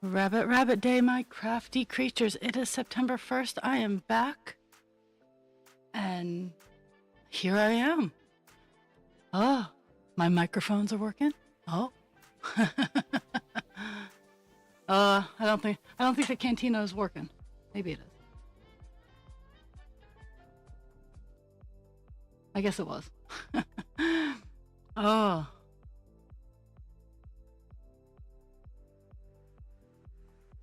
Rabbit, rabbit day, my crafty creatures. It is September 1st. I am back. And here I am. Oh, my microphones are working. Oh. I don't think the cantina is working. Maybe it is. I guess it was. Oh.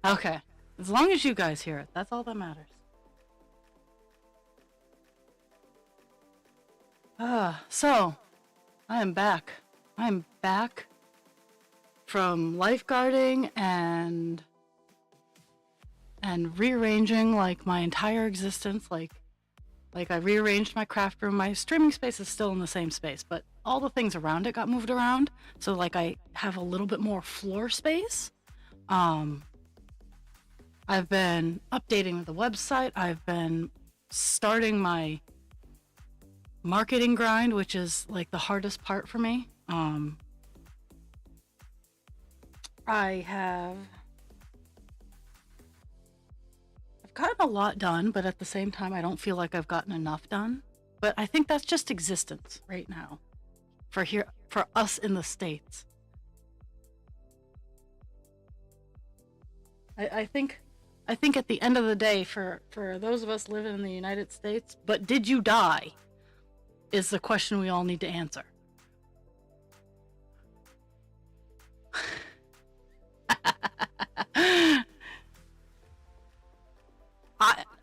Okay. As long as you guys hear it, that's all that matters. So I am back. I'm back from lifeguarding and rearranging like my entire existence. Like I rearranged my craft room. My streaming space is still in the same space, but all the things around it got moved around. So like I have a little bit more floor space. Um, I've been updating the website. I've been starting my marketing grind, which is like the hardest part for me. I have I've gotten a lot done, but at the same time I don't feel like I've gotten enough done. But I think that's just existence right now for us in the States. I think at the end of the day for those of us living in the United States, but did you die is the question we all need to answer.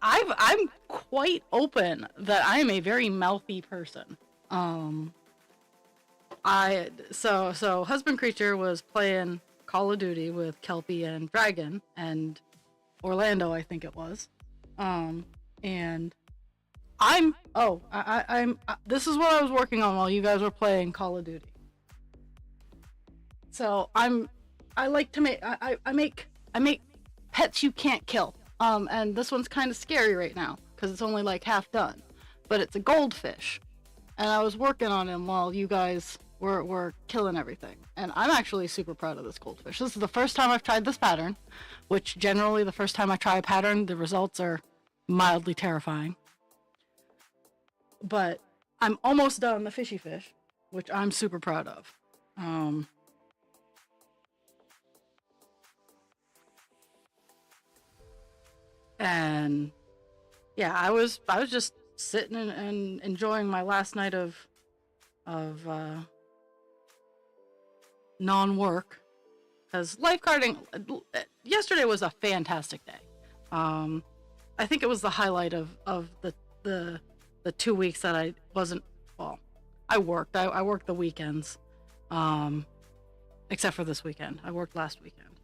I'm quite open that I am a very mouthy person. Um, so husband creature was playing Call of Duty with Kelpie and Dragon and Orlando, I think it was. And I'm this is what I was working on while you guys were playing Call of Duty. So I like to make I make pets you can't kill. And this one's kind of scary right now because it's only like half done, but it's a goldfish, and I was working on him while you guys were killing everything. And I'm actually super proud of this goldfish. This is the first time I've tried this pattern, which generally the first time I try a pattern, the results are mildly terrifying. But I'm almost done the fishy fish, which I'm super proud of. Um, and yeah, I was just sitting and enjoying my last night of non-work because lifeguarding yesterday was a fantastic day. Um, I think it was the highlight of the 2 weeks that I wasn't well. I worked. I worked the weekends, um, except for this weekend. I worked last weekend,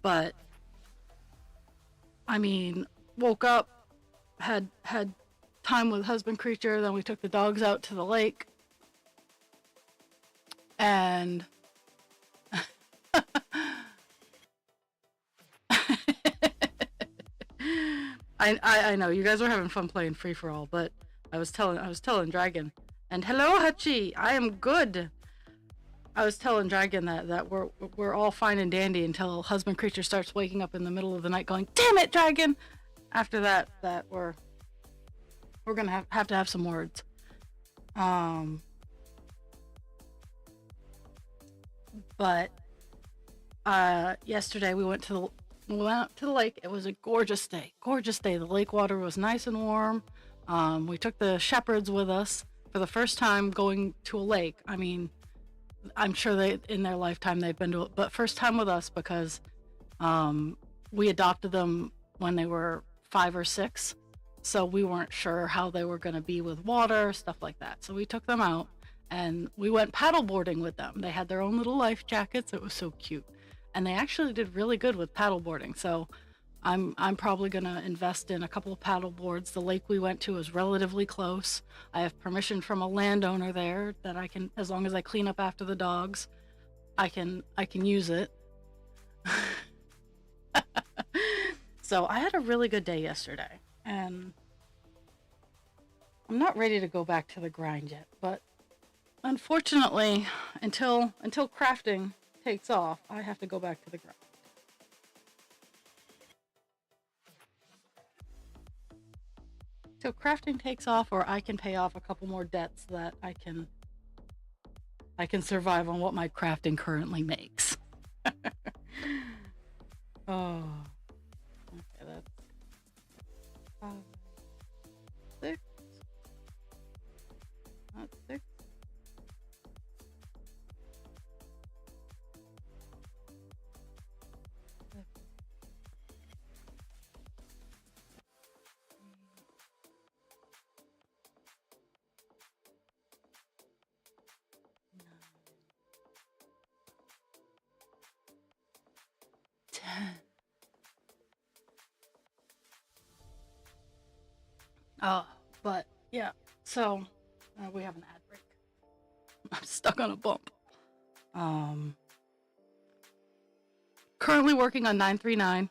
but I mean, woke up, had time with husband creature. Then we took the dogs out to the lake, and I know you guys were having fun playing free for all, but I was telling Dragon, and hello Hachi, I am good. I was telling Dragon that we're all fine and dandy until husband creature starts waking up in the middle of the night going, "Damn it, Dragon!" After that we're gonna have to have some words. Um, but yesterday we went to the lake. It was a gorgeous day. Gorgeous day. The lake water was nice and warm. We took the shepherds with us for the first time going to a lake. I mean, I'm sure they in their lifetime they've been to it, but first time with us because we adopted them when they were 5 or 6, so we weren't sure how they were going to be with water, stuff like that. So we took them out and we went paddleboarding with them. They had their own little life jackets. It was so cute, and they actually did really good with paddleboarding. So I'm probably gonna invest in a couple of paddle boards. The lake we went to is relatively close. I have permission from a landowner there that I can, as long as I clean up after the dogs, I can use it. So I had a really good day yesterday, and I'm not ready to go back to the grind yet. But unfortunately, until crafting takes off, I have to go back to the grind. till crafting takes off, or I can pay off a couple more debts that I can survive on what my crafting currently makes. Oh, okay, that's 5, 6, not 6. 7, 10. Oh, but yeah. So we have an ad break. I'm stuck on a bump. Currently working on 939.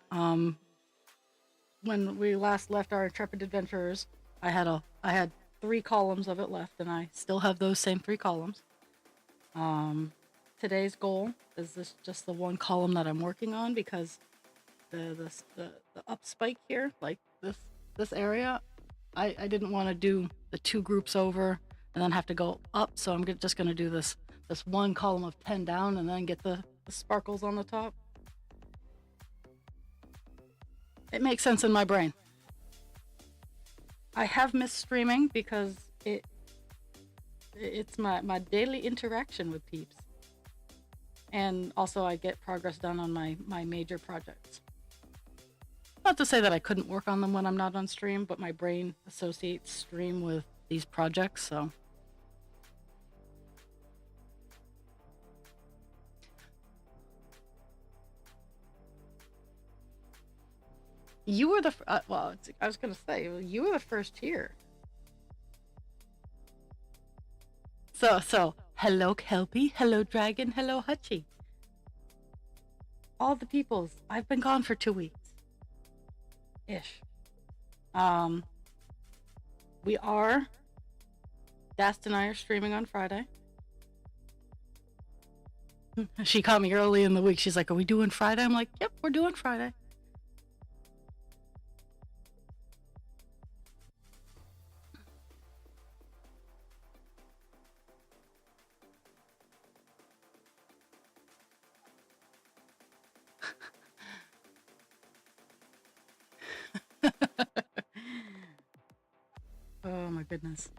When we last left our intrepid adventurers, I had 3 columns of it left, and I still have those same 3 columns. Today's goal is this just the 1 column that I'm working on, because the up spike here, like this area, I didn't want to do the 2 groups over and then have to go up, so I'm just gonna do this 1 column of 10 down and then get the sparkles on the top. It makes sense in my brain. I have missed streaming because it's my daily interaction with peeps. And also I get progress done on my major projects. Not to say that I couldn't work on them when I'm not on stream, but my brain associates stream with these projects, so. You were the, well, I was gonna say, you were the first here. So, hello Kelpie, hello Dragon, hello Hutchie. All the peoples. I've been gone for 2 weeks. Ish. We are, Dast and I are streaming on Friday. She called me early in the week. She's like, are we doing Friday? I'm like, yep, we're doing Friday. Oh my goodness.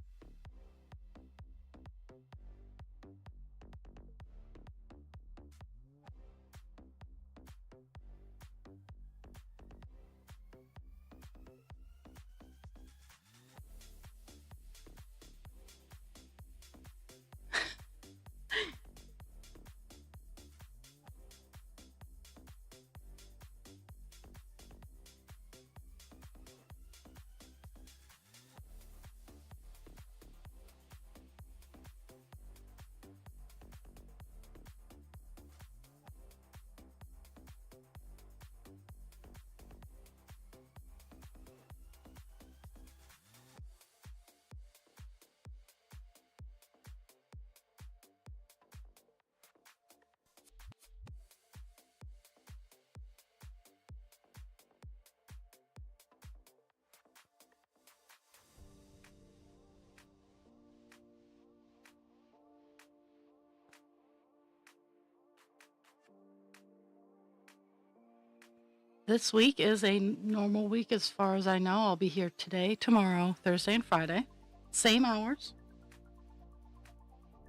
This week is a normal week as far as I know. I'll be here today, tomorrow, Thursday, and Friday. Same hours.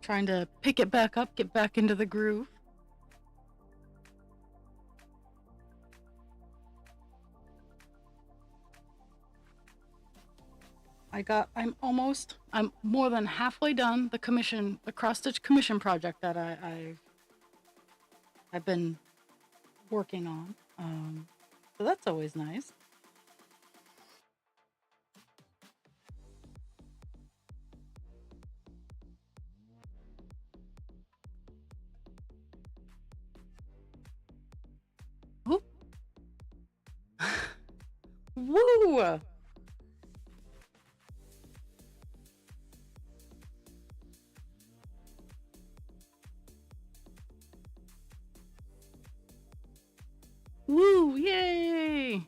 Trying to pick it back up, get back into the groove. I'm more than halfway done the cross-stitch commission project that I've been working on. So that's always nice. Woo! Woo! Woo! Yay!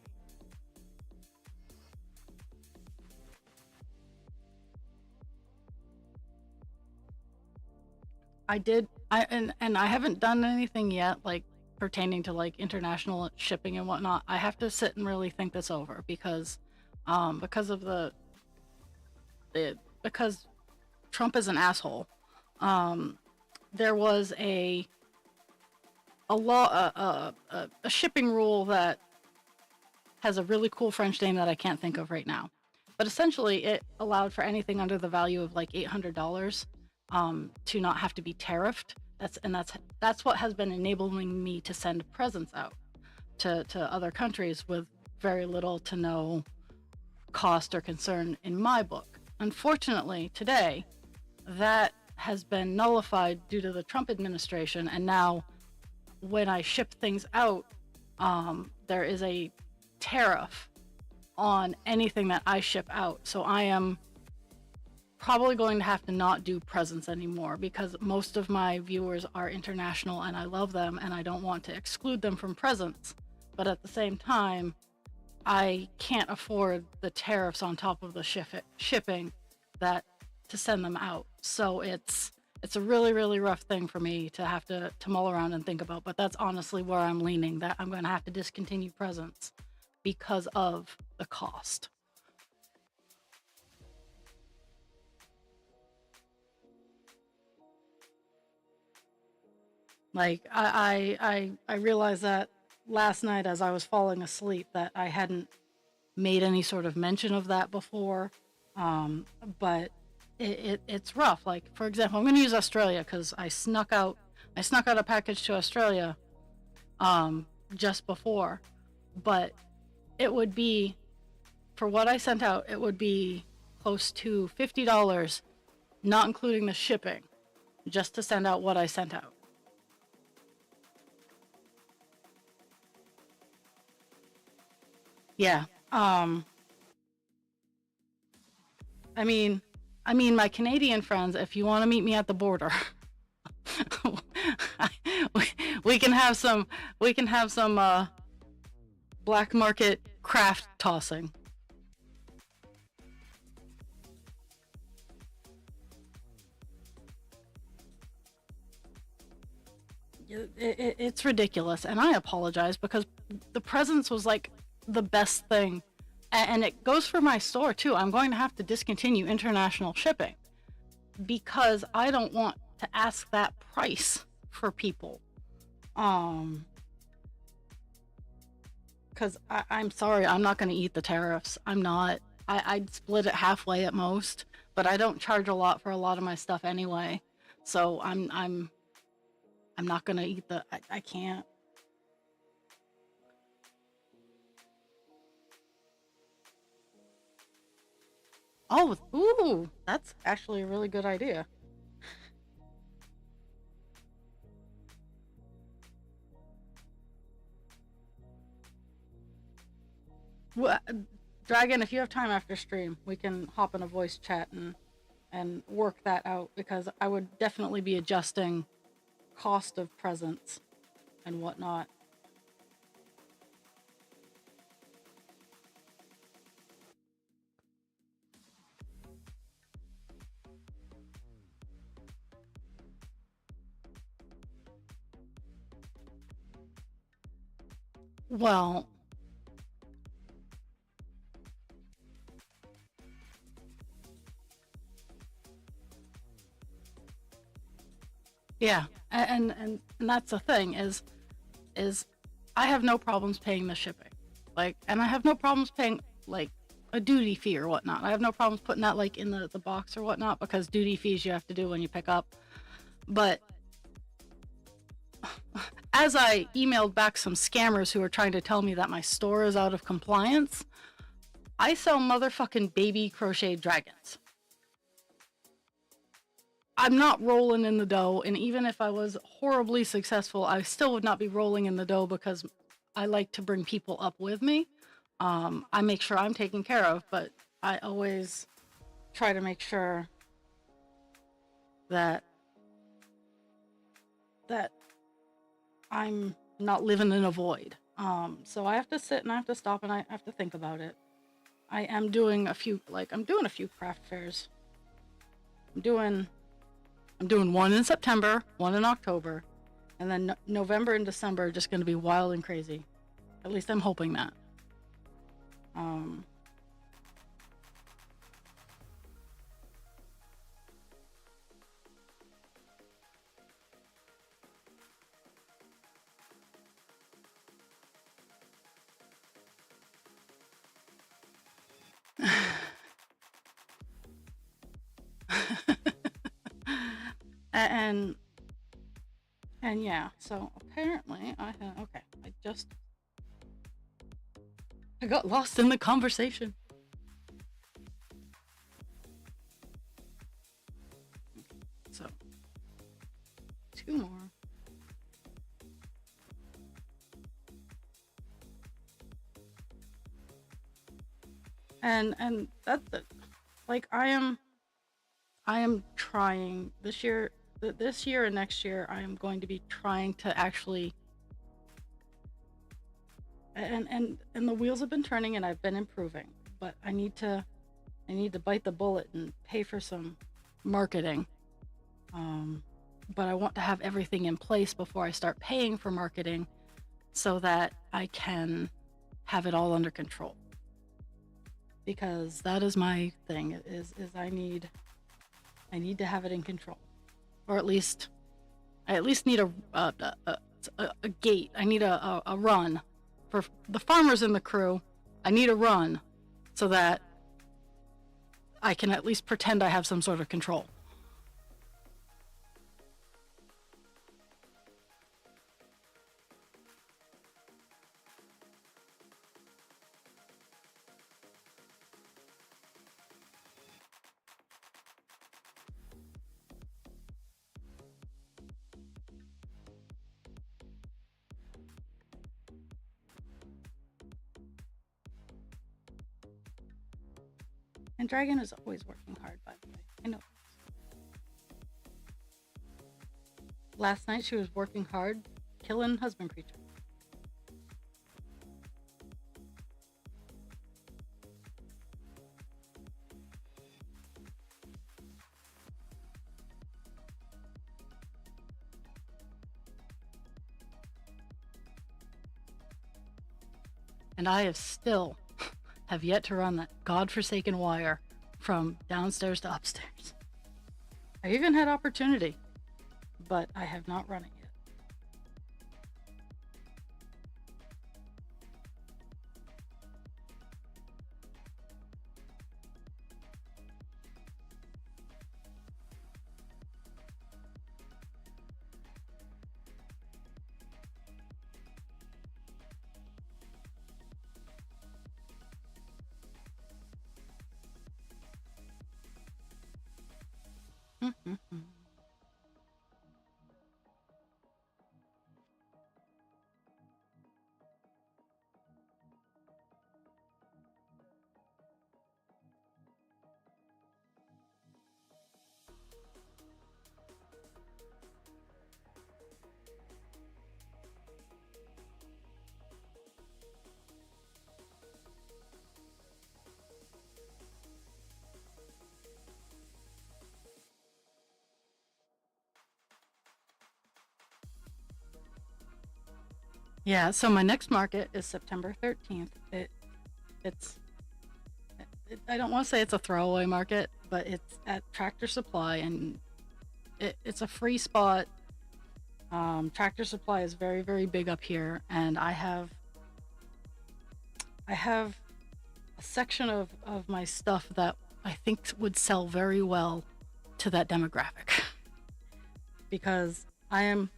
I did. And I haven't done anything yet, like pertaining to like international shipping and whatnot. I have to sit and really think this over because of because Trump is an asshole. Um, there was a law a shipping rule that has a really cool French name that I can't think of right now. But essentially, it allowed for anything under the value of like $800 to not have to be tariffed. That's what has been enabling me to send presents out to other countries with very little to no cost or concern in my book. Unfortunately, today, that has been nullified due to the Trump administration, and now when I ship things out, there is a tariff on anything that I ship out. So I am probably going to have to not do presents anymore because most of my viewers are international and I love them and I don't want to exclude them from presents. But at the same time, I can't afford the tariffs on top of the shipping that to send them out. So it's a really, really rough thing for me to have to mull around and think about. But that's honestly where I'm leaning, that I'm going to have to discontinue presents because of the cost. Like I realized that last night as I was falling asleep that I hadn't made any sort of mention of that before. But it's rough. Like for example, I'm going to use Australia because I snuck out a package to Australia just before, but it would be for what I sent out, it would be close to $50, not including the shipping, just to send out what I sent out. Yeah. I mean, my Canadian friends, if you want to meet me at the border, we, we can have some, we can have some black market craft tossing. It's ridiculous, and I apologize because the presents was like the best thing, and it goes for my store too. I'm going to have to discontinue international shipping because I don't want to ask that price for people. Um, because I'm sorry, I'm not going to eat the tariffs. I'm not. I'd split it halfway at most, but I don't charge a lot for a lot of my stuff anyway. So I'm not going to eat I can't. Oh, ooh, that's actually a really good idea. Well, Dragon, if you have time after stream, we can hop in a voice chat and work that out because I would definitely be adjusting cost of presents and whatnot. Well, yeah, and that's the thing is I have no problems paying the shipping, like, and I have no problems paying like a duty fee or whatnot. I have no problems putting that like in the box or whatnot because duty fees you have to do when you pick up. But as I emailed back some scammers who were trying to tell me that my store is out of compliance, I sell motherfucking baby crocheted dragons. I'm not rolling in the dough, and even if I was horribly successful, I still would not be rolling in the dough because I like to bring people up with me. I make sure I'm taken care of, but I always try to make sure that that I'm not living in a void. So I have to sit and I have to stop and I have to think about it. I am doing a few, like, I'm doing a few craft fairs. I'm doing I'm doing one in September, one in October, and then November and December are just going to be wild and crazy. At least I'm hoping that. Um, and and yeah, so apparently I have okay. I got lost in the conversation. So two more. And that's it. Like I am trying this year, this year and next year. I am going to be trying to actually, and the wheels have been turning, and I've been improving. But I need to bite the bullet and pay for some marketing. Um, but I want to have everything in place before I start paying for marketing, so that I can have it all under control. Because that is my thing. Is I need to have it in control, or I at least need a gate. I need a run for the farmers in the crew. I need a run so that I can at least pretend I have some sort of control. And Dragon is always working hard, by the way. I know. Last night she was working hard, killing husband creature. And I have still have yet to run that godforsaken wire from downstairs to upstairs. I even had opportunity, but I have not run it yet. Yeah, so my next market is September 13th. It's I don't want to say it's a throwaway market, but it's at Tractor Supply, and it's a free spot. Tractor Supply is very, very big up here, and I have a section of my stuff that I think would sell very well to that demographic. Because I'm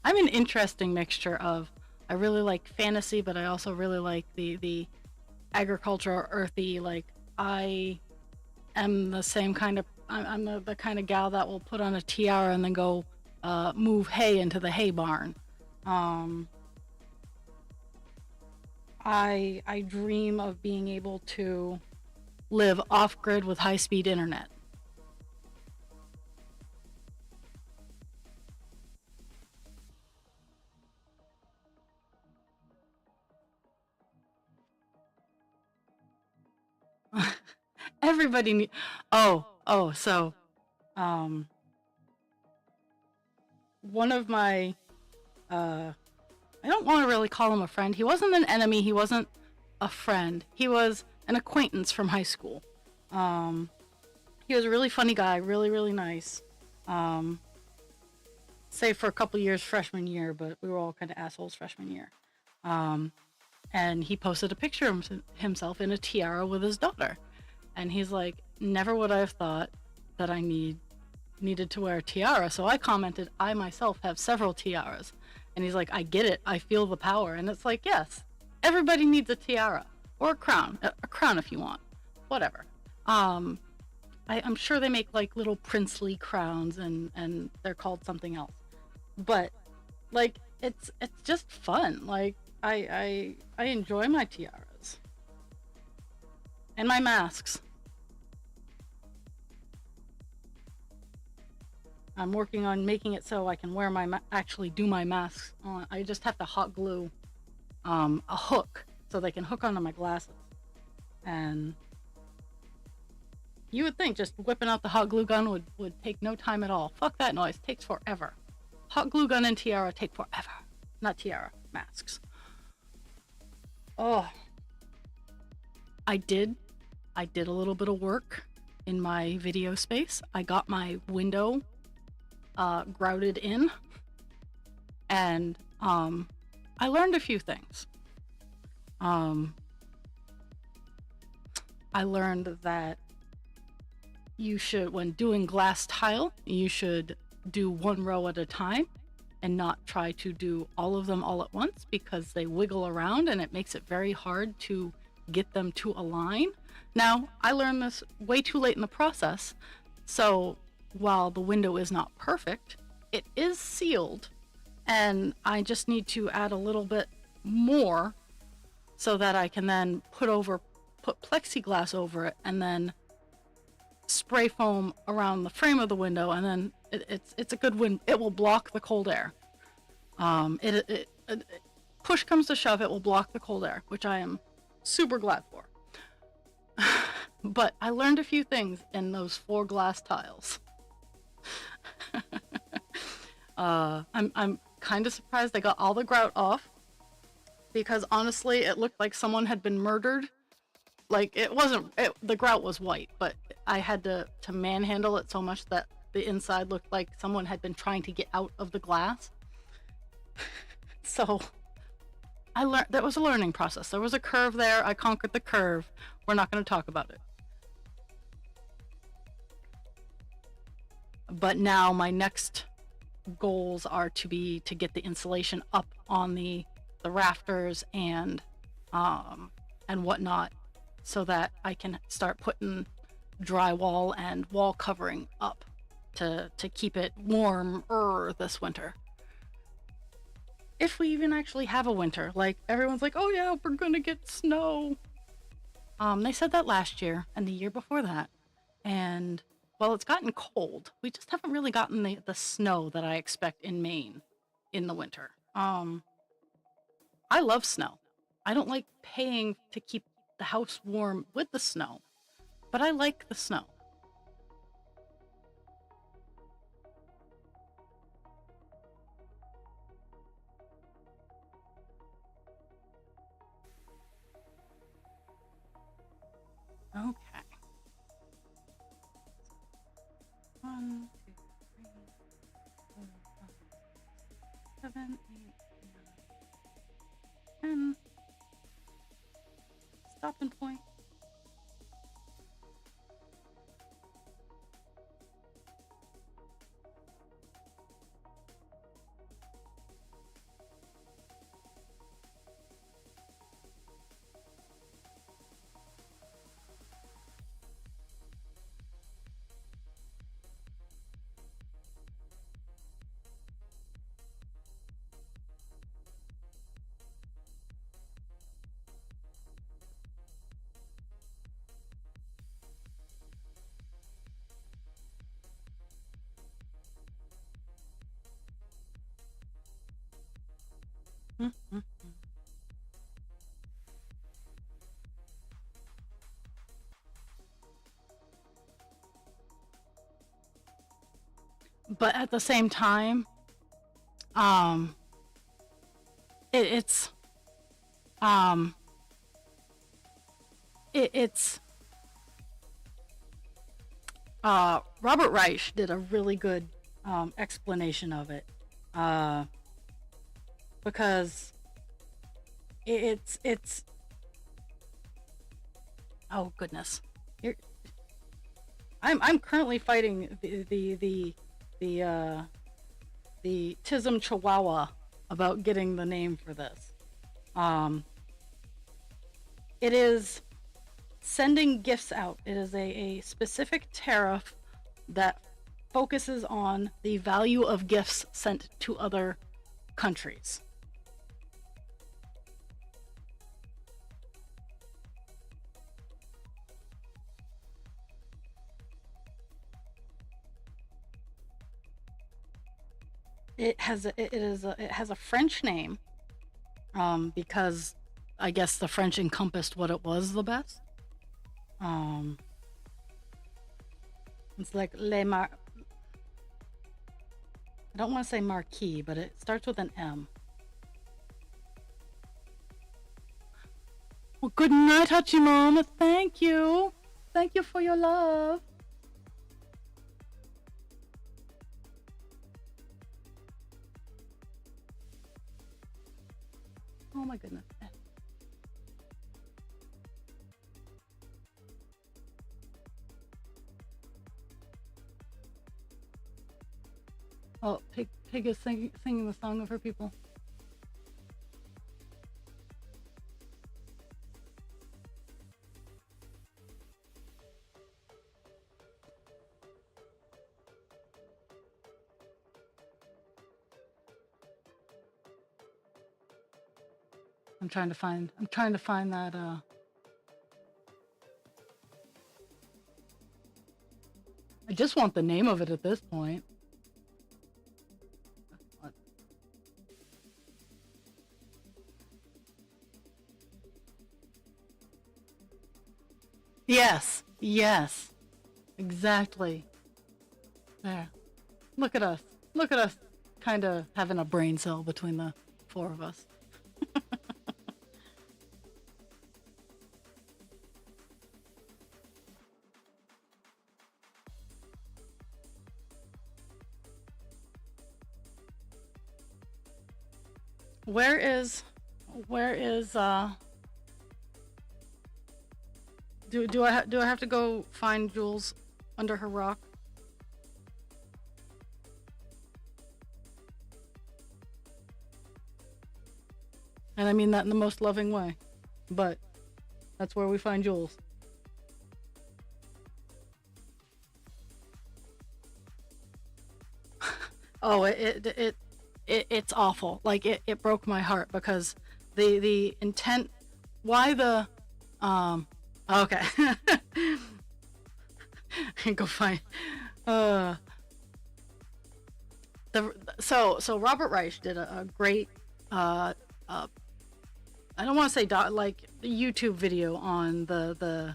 an interesting mixture of, I really like fantasy, but I also really like the agricultural earthy. Like, I am the same kind of, I'm the kind of gal that will put on a tiara and then go move hay into the hay barn. Um, I dream of being able to live off grid with high speed internet. Everybody need. Oh, so um, one of my, I don't want to really call him a friend. He wasn't an enemy. He wasn't a friend. He was an acquaintance from high school. Um, he was a really funny guy, really, really nice. Um, Save for a couple years freshman year, but we were all kind of assholes freshman year. Um, and he posted a picture of himself in a tiara with his daughter. And he's like, never would I have thought that I needed to wear a tiara. So I commented, I myself have several tiaras. And he's like, I get it. I feel the power. And it's like, yes, everybody needs a tiara or a crown if you want, whatever. I'm sure they make like little princely crowns and they're called something else, but like, it's just fun. Like I enjoy my tiaras and my masks. I'm working on making it so I can wear actually do my masks on. I just have to hot glue a hook so they can hook onto my glasses. And you would think just whipping out the hot glue gun would take no time at all. Fuck that noise. Takes forever. Hot glue gun and tiara take forever. Not tiara, masks. Oh. I did a little bit of work in my video space. I got my window grouted in, and I learned a few things. I learned that you should, when doing glass tile, you should do one row at a time and not try to do all of them all at once, because they wiggle around and it makes it very hard to get them to align. Now, I learned this way too late in the process, so while the window is not perfect, it is sealed, and I just need to add a little bit more so that I can then put plexiglass over it, and then spray foam around the frame of the window, and then it's a good wind. It will block the cold air. Push comes to shove, it will block the cold air, which I am super glad for. But I learned a few things in those 4 glass tiles. I'm kind of surprised they got all the grout off, because honestly, it looked like someone had been murdered. Like, the grout was white, but I had to manhandle it so much that the inside looked like someone had been trying to get out of the glass. So I learned that was a learning process. There was a curve there. I conquered the curve. We're not going to talk about it. But now my next goals are to get the insulation up on the rafters and whatnot, so that I can start putting drywall and wall covering up to keep it warmer this winter. If we even actually have a winter. Like, everyone's like, oh yeah, we're gonna get snow. They said that last year and the year before that. And, well, it's gotten cold. We just haven't really gotten the snow that I expect in Maine in the winter. I love snow. I don't like paying to keep the house warm with the snow, but I like the snow. Okay. 1, 2, 3, 4, 5, 7, 8, 9, 10. Stopping point. Mm-hmm. But at the same time, Um, it's um, it's Robert Reich did a really good explanation of it, uh, because it's oh goodness, You're, I'm currently fighting the Tism Chihuahua about getting the name for this. Um, it is sending gifts out. It is a specific tariff that focuses on the value of gifts sent to other countries. It has a French name, because I guess the French encompassed what it was the best. Um, it's like I don't want to say marquis, but it starts with an M. Well, good night, Hachimama. Thank you. Thank you for your love. Oh my goodness. Oh, Pig is singing the song of her people. I'm trying to find that I just want the name of it at this point. Yes, yes, exactly. There. Look at us. Look at us kind of having a brain cell between the four of us. Where is where is do I have to go find Jules under her rock? And I mean that in the most loving way. But that's where we find Jules. Oh, it's awful. Like it broke my heart because the intent, why the okay. Go find uh so Robert Reich did a great uh I don't want to say like the YouTube video on the the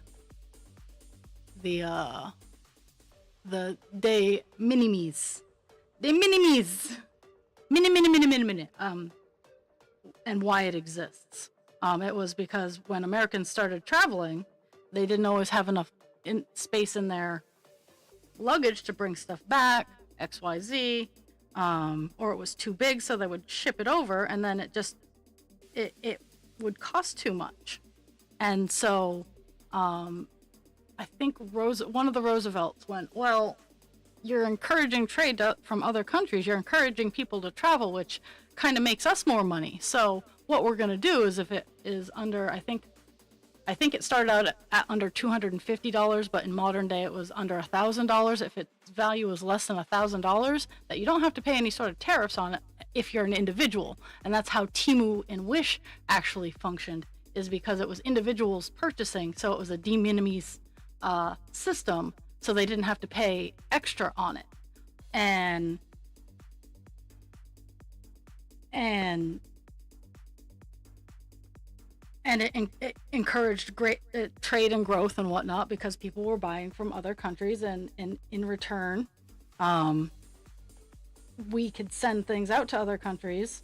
de minimis. De minimis. Mini, and why it exists. It was because when Americans started traveling, they didn't always have enough space in their luggage to bring stuff back, XYZ, or it was too big, so they would ship it over, and then it would cost too much. And so, I think one of the Roosevelts went, well, you're encouraging trade from other countries. You're encouraging people to travel, which kind of makes us more money. So what we're going to do is, if it is under, I think it started out at under $250, but in modern day it was under $1,000. If its value is less than $1,000, that you don't have to pay any sort of tariffs on it if you're an individual. And that's how Temu and Wish actually functioned, is because it was individuals purchasing. So it was a de minimis system. So they didn't have to pay extra on it. And it encouraged great trade and growth and whatnot, because people were buying from other countries, and in return, we could send things out to other countries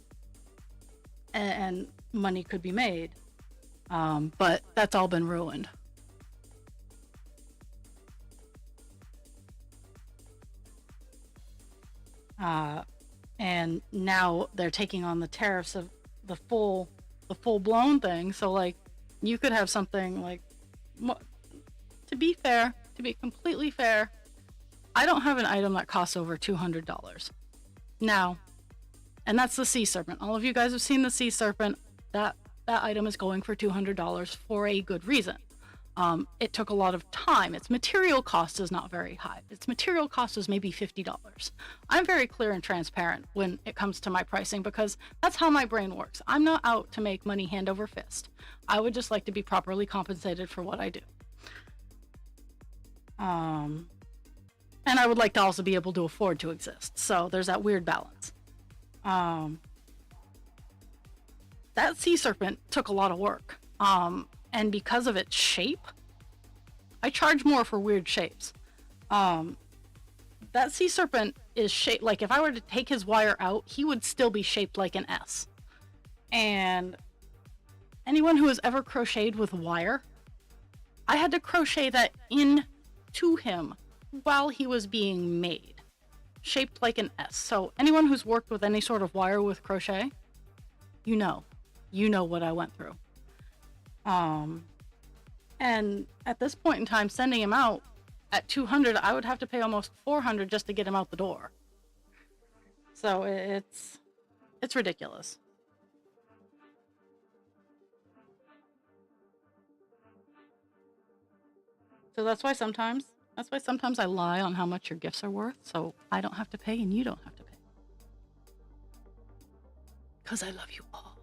and money could be made. But that's all been ruined. And now they're taking on the tariffs of the full blown thing. So like, you could have something like, to be fair, to be completely fair, I don't have an item that costs over $200 now, and that's the sea serpent. All of you guys have seen the sea serpent. That item is going for $200 for a good reason. It took a lot of time. Its material cost is not very high. Its material cost is maybe $50. I'm very clear and transparent when it comes to my pricing because that's how my brain works. I'm not out to make money hand over fist. I would just like to be properly compensated for what I do. And I would like to also be able to afford to exist. So there's that weird balance. That sea serpent took a lot of work. And because of its shape, I charge more for weird shapes. That sea serpent is shaped like, if I were to take his wire out, he would still be shaped like an S. And anyone who has ever crocheted with wire, I had to crochet that into him while he was being made, shaped like an S. So anyone who's worked with any sort of wire with crochet, you know what I went through. And at this point in time, sending him out at $200, I would have to pay almost $400 just to get him out the door. So it's ridiculous. So that's why sometimes I lie on how much your gifts are worth, so I don't have to pay and you don't have to pay. 'Cause I love you all.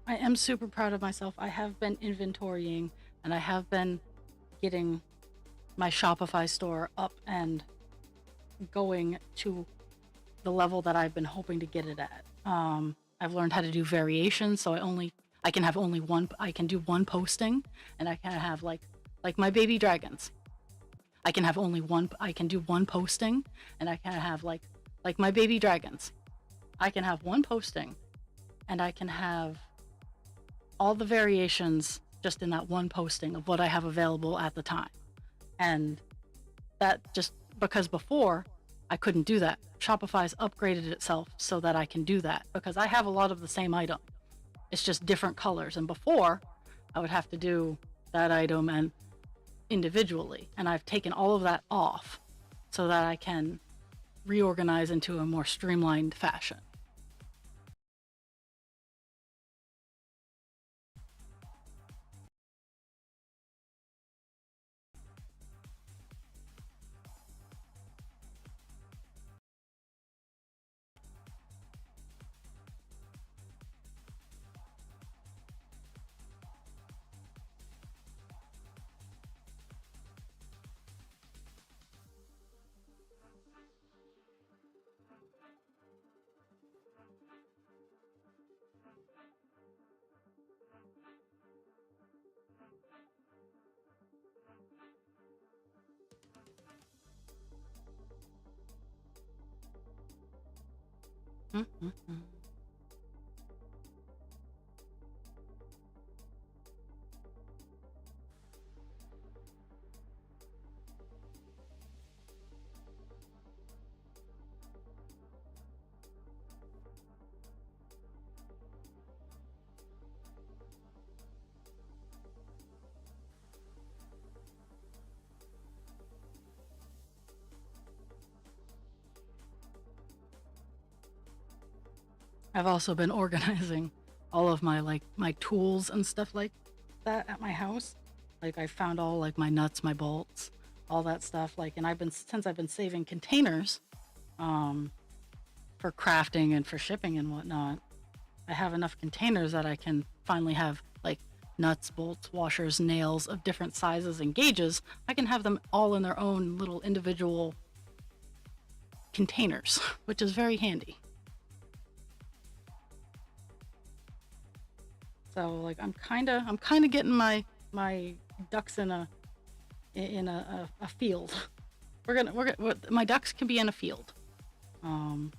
I am super proud of myself. I have been inventorying and I have been getting my Shopify store up and going to the level that I've been hoping to get it at. I've learned how to do variations, so I can do one posting, and I can have like my baby dragons. I can do one posting, and I can have like my baby dragons. I can have one posting, and I can have all the variations just in that one posting of what I have available at the time. And that just because before I couldn't do that. Shopify's upgraded itself so that I can do that because I have a lot of the same item. It's just different colors. And before I would have to do that item and individually. And I've taken all of that off so that I can reorganize into a more streamlined fashion. Mm-hmm. I've also been organizing all of my my tools and stuff like that at my house. Like I found all like my nuts, my bolts, all that stuff. Like, and since I've been saving containers, for crafting and for shipping and whatnot, I have enough containers that I can finally have like nuts, bolts, washers, nails of different sizes and gauges. I can have them all in their own little individual containers, which is very handy. So like I'm kind of getting my ducks in a field. My ducks can be in a field. Um,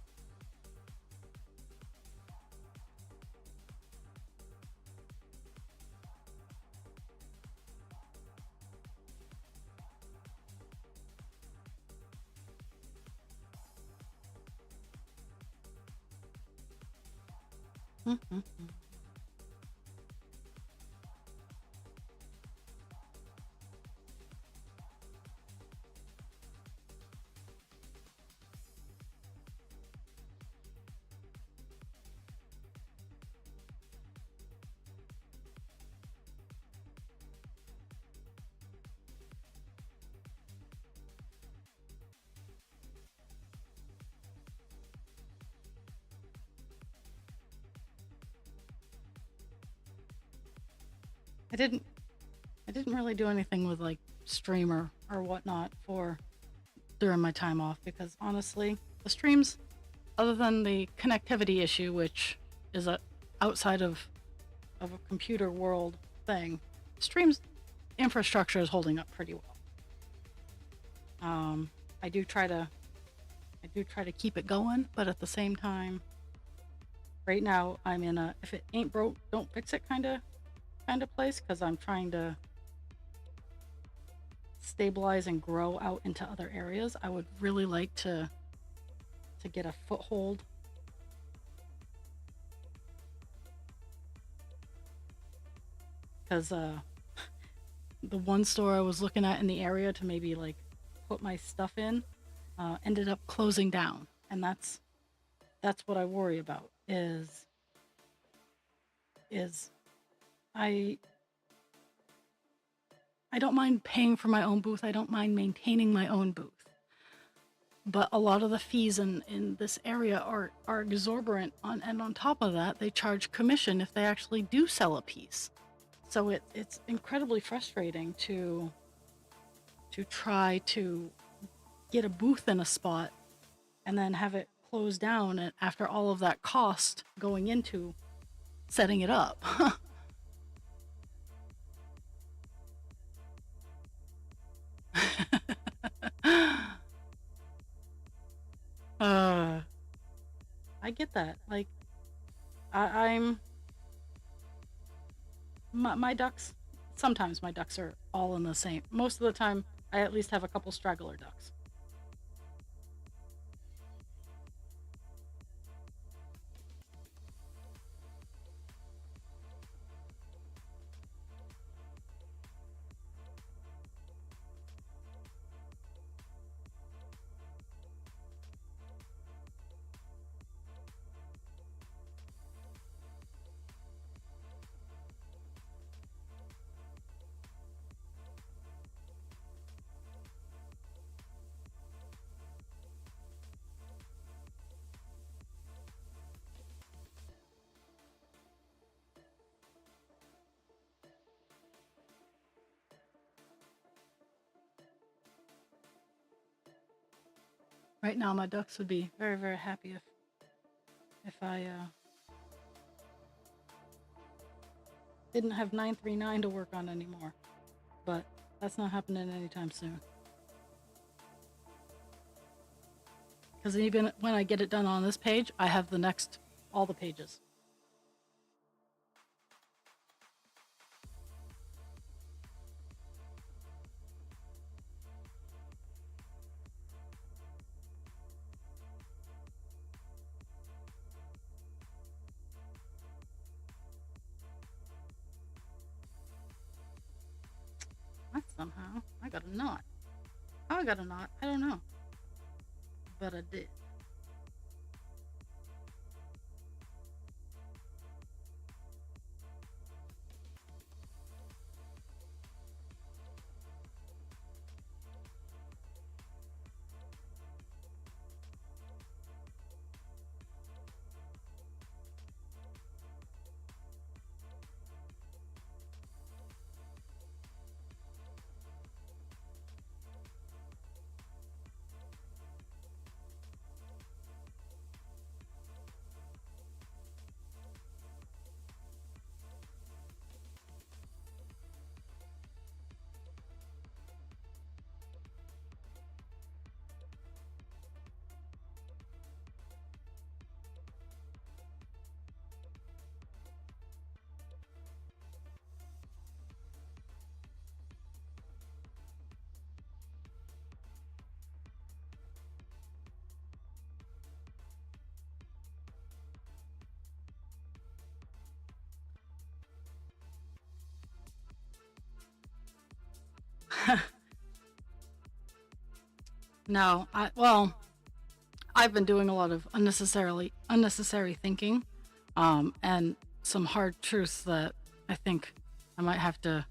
I didn't I didn't really do anything with like streamer or whatnot for during my time off because honestly, the streams, other than the connectivity issue, which is a outside of a computer world thing, streams infrastructure is holding up pretty well. Um, I do try to I do try to keep it going, but at the same time, right now I'm in a if it ain't broke, don't fix it kind of place because I'm trying to stabilize and grow out into other areas. I would really like to get a foothold because the one store I was looking at in the area to maybe like put my stuff in ended up closing down, and that's what I worry about is I I don't mind paying for my own booth. I don't mind maintaining my own booth. But a lot of the fees in this area are exorbitant and on top of that they charge commission if they actually do sell a piece. So it's incredibly frustrating to try to get a booth in a spot and then have it closed down after all of that cost going into setting it up. uh I get that. Like I'm my ducks sometimes my ducks are all in the same. Most of the time I at least have a couple straggler ducks. Right now my ducks would be very very happy if I didn't have 939 to work on anymore. But that's not happening anytime soon. Because even when I get it done on this page, I have all the pages. What somehow? I got a knot. How I got a knot? I don't know. But I did. No, well, I've been doing a lot of unnecessary thinking, and some hard truths that I think I might have to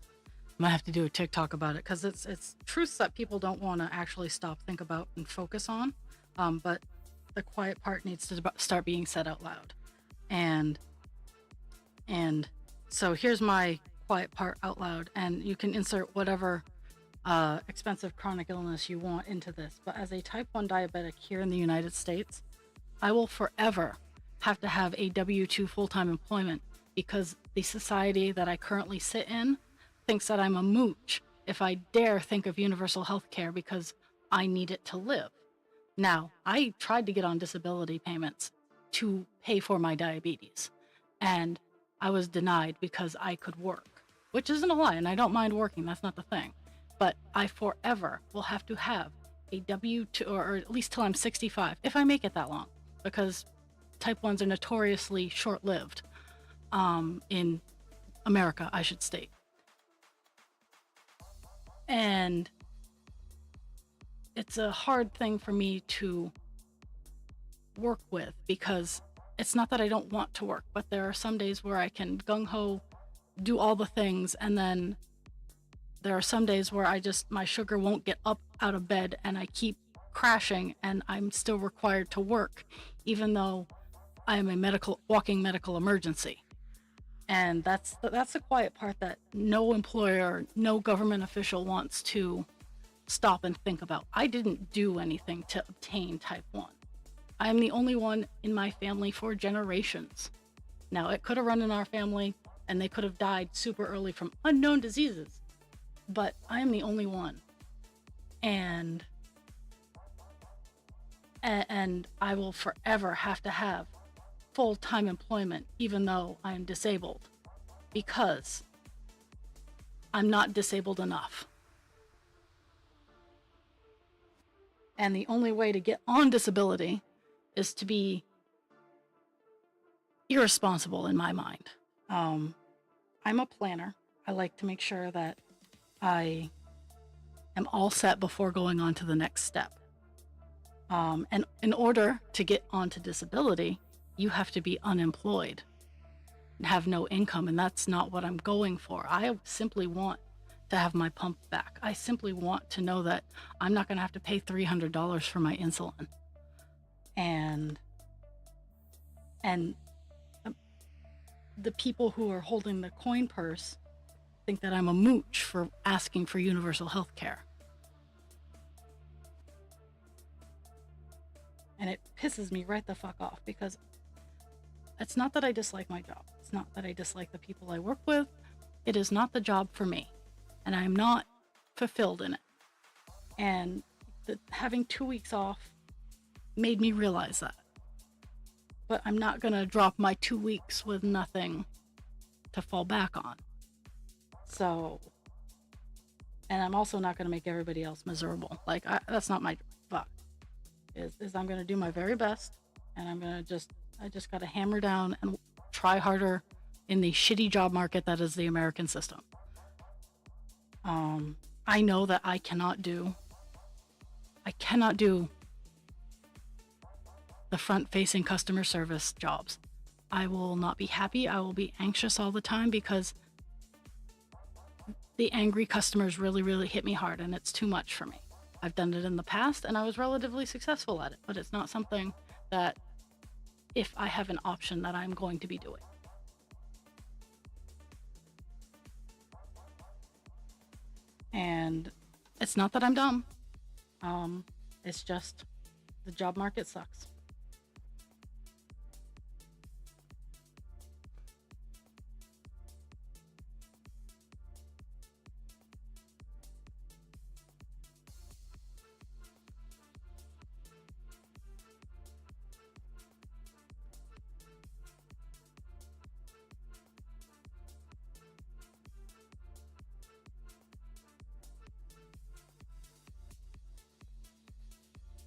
do a TikTok about it, because it's truths that people don't want to actually stop, think about, and focus on. But the quiet part needs to start being said out loud, and and so here's my quiet part out loud, and you can insert whatever expensive chronic illness you want into this. But as a type 1 diabetic here in the United States, I will forever have to have a W 2 full time employment, because the society that I currently sit in thinks that I'm a mooch if I dare think of universal health care because I need it to live. Now, I tried to get on disability payments to pay for my diabetes, and I was denied because I could work, which isn't a lie, and I don't mind working, that's not the thing. But I forever will have to have a W 2, or at least till I'm 65, if I make it that long, because type 1s are notoriously short lived in America, I should state. And it's a hard thing for me to work with, because it's not that I don't want to work, but there are some days where I can gung ho do all the things, and then there are some days where my sugar won't get up out of bed and I keep crashing, and I'm still required to work even though I am a walking medical emergency. And that's the quiet part that no employer, no government official wants to stop and think about. I didn't do anything to obtain type 1. I am the only one in my family for generations. Now, it could have run in our family and they could have died super early from unknown diseases, but I am the only one. And I will forever have to have full-time employment even though I am disabled, because I'm not disabled enough. And the only way to get on disability is to be irresponsible, in my mind. I'm a planner. I like to make sure that I am all set before going on to the next step. And in order to get onto disability, you have to be unemployed and have no income, and that's not what I'm going for. I simply want to have my pump back. I simply want to know that I'm not going to have to pay $300 for my insulin. And the people who are holding the coin purse think that I'm a mooch for asking for universal health care. And it pisses me right the fuck off, because it's not that I dislike my job. It's not that I dislike the people I work with. It is not the job for me, and I'm not fulfilled in it. And having 2 weeks off made me realize that. But I'm not going to drop my 2 weeks with nothing to fall back on. So, and I'm also not going to make everybody else miserable. Like, that's not my fuck. Is I'm going to do my very best, and I just got to hammer down and try harder in the shitty job market that is the American system. I know that I cannot do the front-facing customer service jobs. I will not be happy. I will be anxious all the time, because the angry customers really, really hit me hard, and it's too much for me. I've done it in the past, and I was relatively successful at it, but it's not something that, if I have an option, that I'm going to be doing. And it's not that I'm dumb. It's just the job market sucks.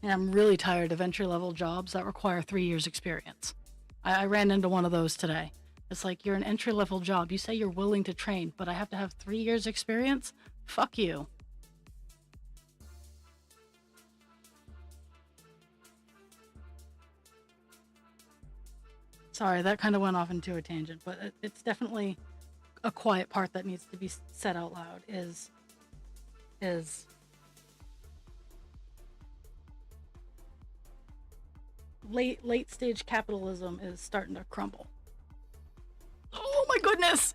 And I'm really tired of entry-level jobs that require 3 years experience. I ran into one of those today. It's like, you're an entry-level job. You say you're willing to train, but I have to have 3 years experience? Fuck you. sorry, that kind of went off into a tangent, but it's definitely a quiet part that needs to be said out loud is late stage capitalism is starting to crumble. Oh my goodness.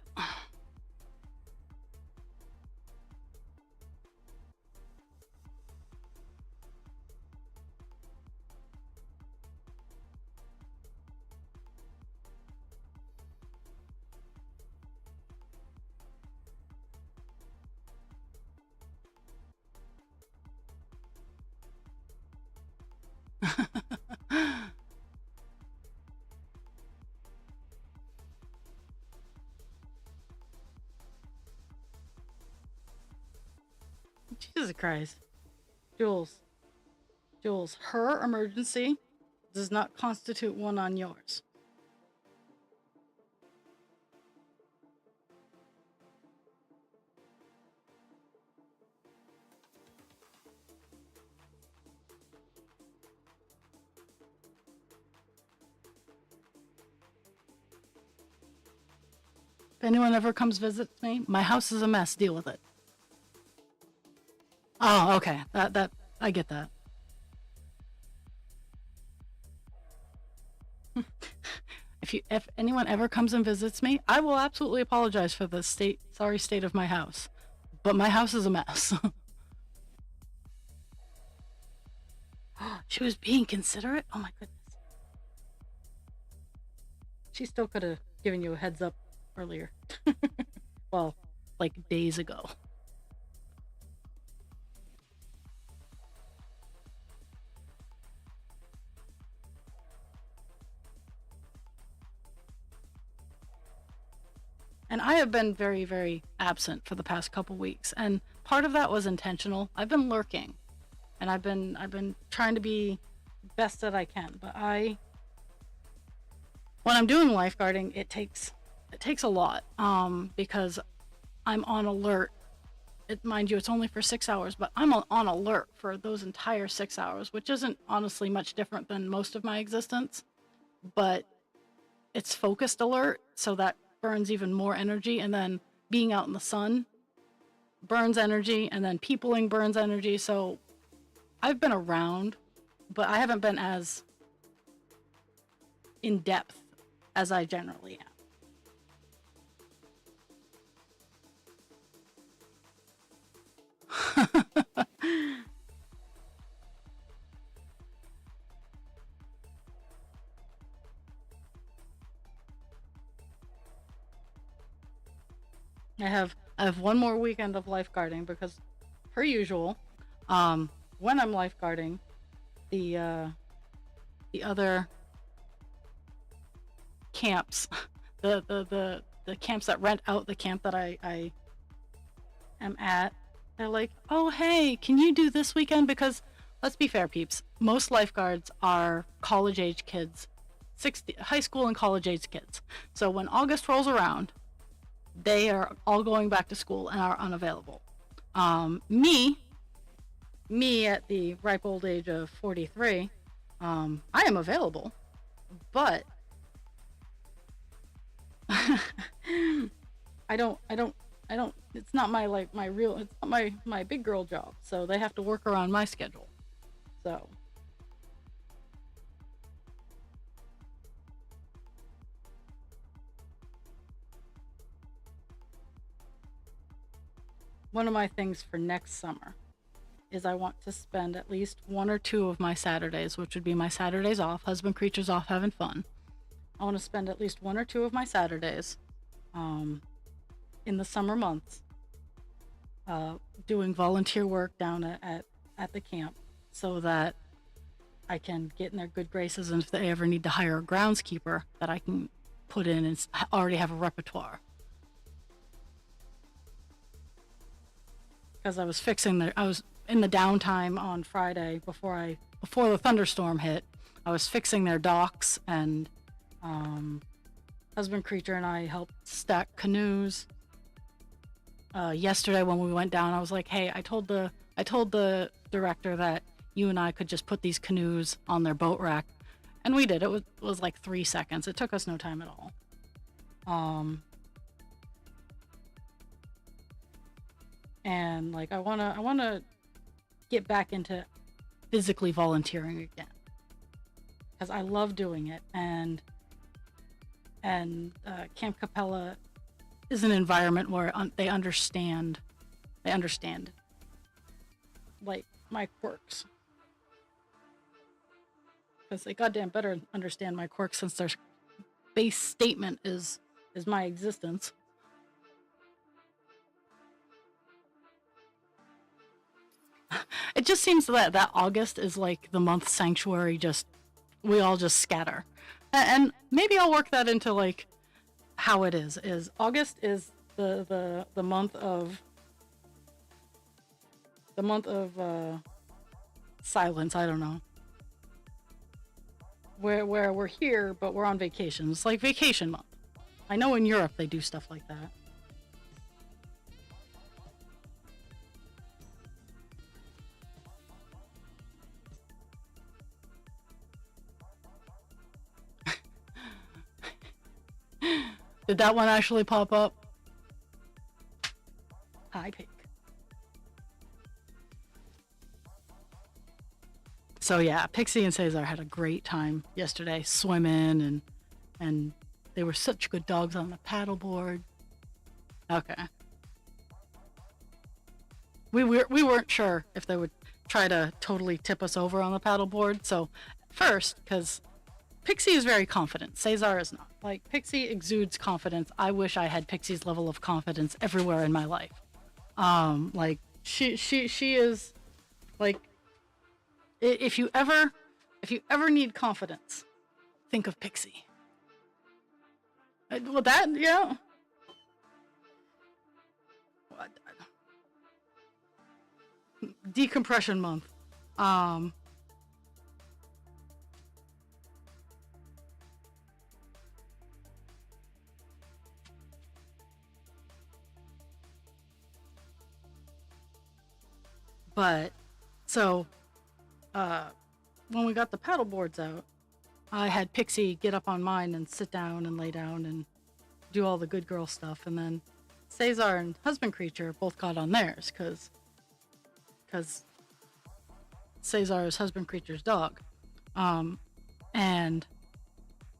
Jesus Christ. Jules. Jules, her emergency does not constitute one on yours. If anyone ever comes visits me, my house is a mess. Deal with it. Oh, okay. That I get that. If anyone ever comes and visits me, I will absolutely apologize for the sorry state of my house. But my house is a mess. She was being considerate? Oh my goodness. She still could have given you a heads up earlier. Well, like days ago. And I have been very, very absent for the past couple weeks, and part of that was intentional. I've been lurking, and I've been trying to be best that I can. But when I'm doing lifeguarding, it takes a lot, because I'm on alert. Mind you, it's only for 6 hours, but I'm on alert for those entire 6 hours, which isn't honestly much different than most of my existence, but it's focused alert, so that burns even more energy. And then being out in the sun burns energy, and then peopling burns energy. So I've been around, but I haven't been as in depth as I generally am. I have one more weekend of lifeguarding because, per usual, when I'm lifeguarding, the other camps, the camps that rent out the camp that I am at, they're like, oh hey, can you do this weekend? Because let's be fair, peeps, most lifeguards are college age kids, high school and college age kids. So when August rolls around, they are all going back to school and are unavailable. Me at the ripe old age of 43, I am available, but I don't, it's not it's not my big girl job. So they have to work around my schedule. So. One of my things for next summer is I want to spend at least 1 or 2 of my Saturdays, which would be my Saturdays off, husband creatures off having fun. I want to spend at least 1 or 2 of my Saturdays in the summer months doing volunteer work down at the camp, so that I can get in their good graces, and if they ever need to hire a groundskeeper, that I can put in and already have a repertoire. Because I was in the downtime on Friday before the thunderstorm hit. I was fixing their docks, and husband creature and I helped stack canoes. Yesterday when we went down, I was like, hey, I told the director that you and I could just put these canoes on their boat rack, And we did. It was like 3 seconds. It took us no time at all. And like I wanna get back into physically volunteering again, because I love doing it, and Camp Capella is an environment where they understand like my quirks, because they goddamn better understand my quirks, since their base statement is my existence. It just seems that August is like the month sanctuary. Just we all just scatter, and maybe I'll work that into like how it is. Is August is the month of silence. I don't know. Where we're here, but we're on vacation. It's like vacation month. I know in Europe they do stuff like that. Did that one actually pop up? Hi, Pig. So yeah, Pixie and Cesar had a great time yesterday swimming, and they were such good dogs on the paddleboard. Okay. We weren't sure if they would try to totally tip us over on the paddleboard. So first, because Pixie is very confident, Cesar is not. Like, Pixie exudes confidence. I wish I had Pixie's level of confidence everywhere in my life. Like she is like, if you ever need confidence, think of Pixie. Well, that, yeah. Decompression month. But so when we got the paddle boards out, I had Pixie get up on mine and sit down and lay down and do all the good girl stuff, and then Cesar and Husband Creature both got on theirs because Cesar is Husband Creature's dog, and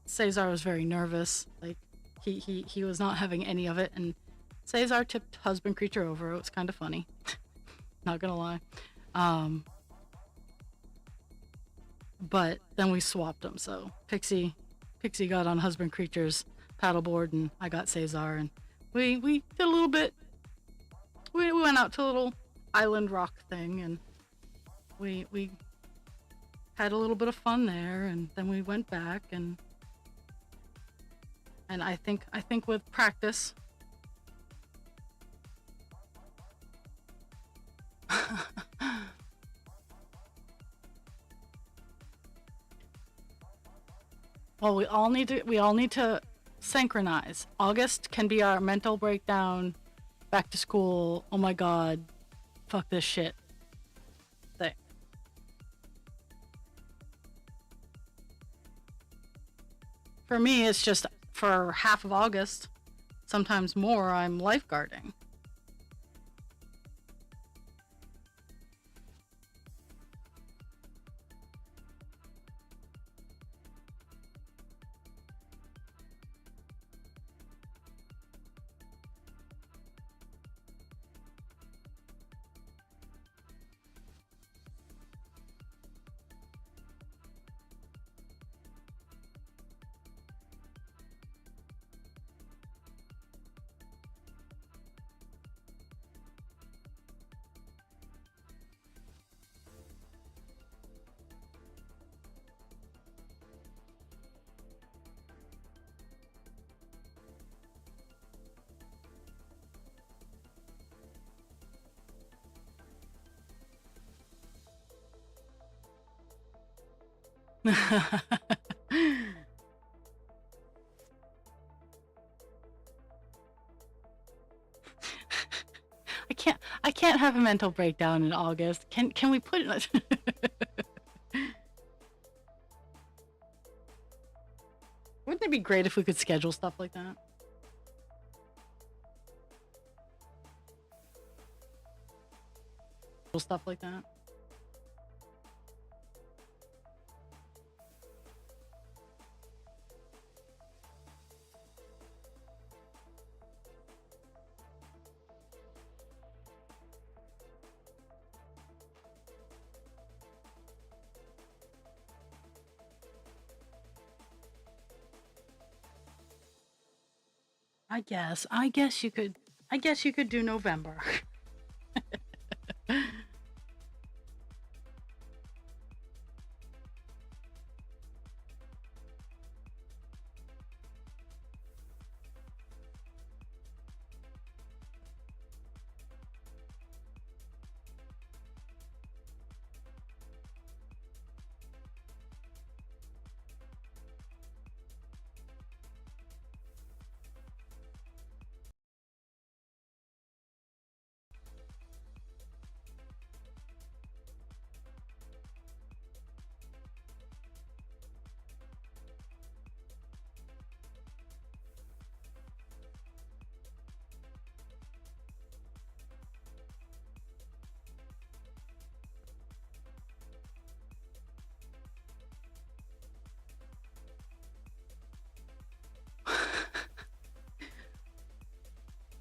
Cesar was very nervous. Like he was not having any of it, and Cesar tipped Husband Creature over. It was kind of funny. Not gonna lie. But then we swapped them. So Pixie got on Husband Creature's paddleboard, and I got Cesar, and we did a little bit. We went out to a little island rock thing, and we had a little bit of fun there, and then we went back, and I think with practice. Well, we all need to synchronize. August can be our mental breakdown, back to school, oh my god, fuck this shit thing. For me, it's just for half of August, sometimes more, I'm lifeguarding. I can't have a mental breakdown in August. Can we put it? Wouldn't it be great if we could schedule stuff like that? Stuff like that. I guess you could. I guess you could do November.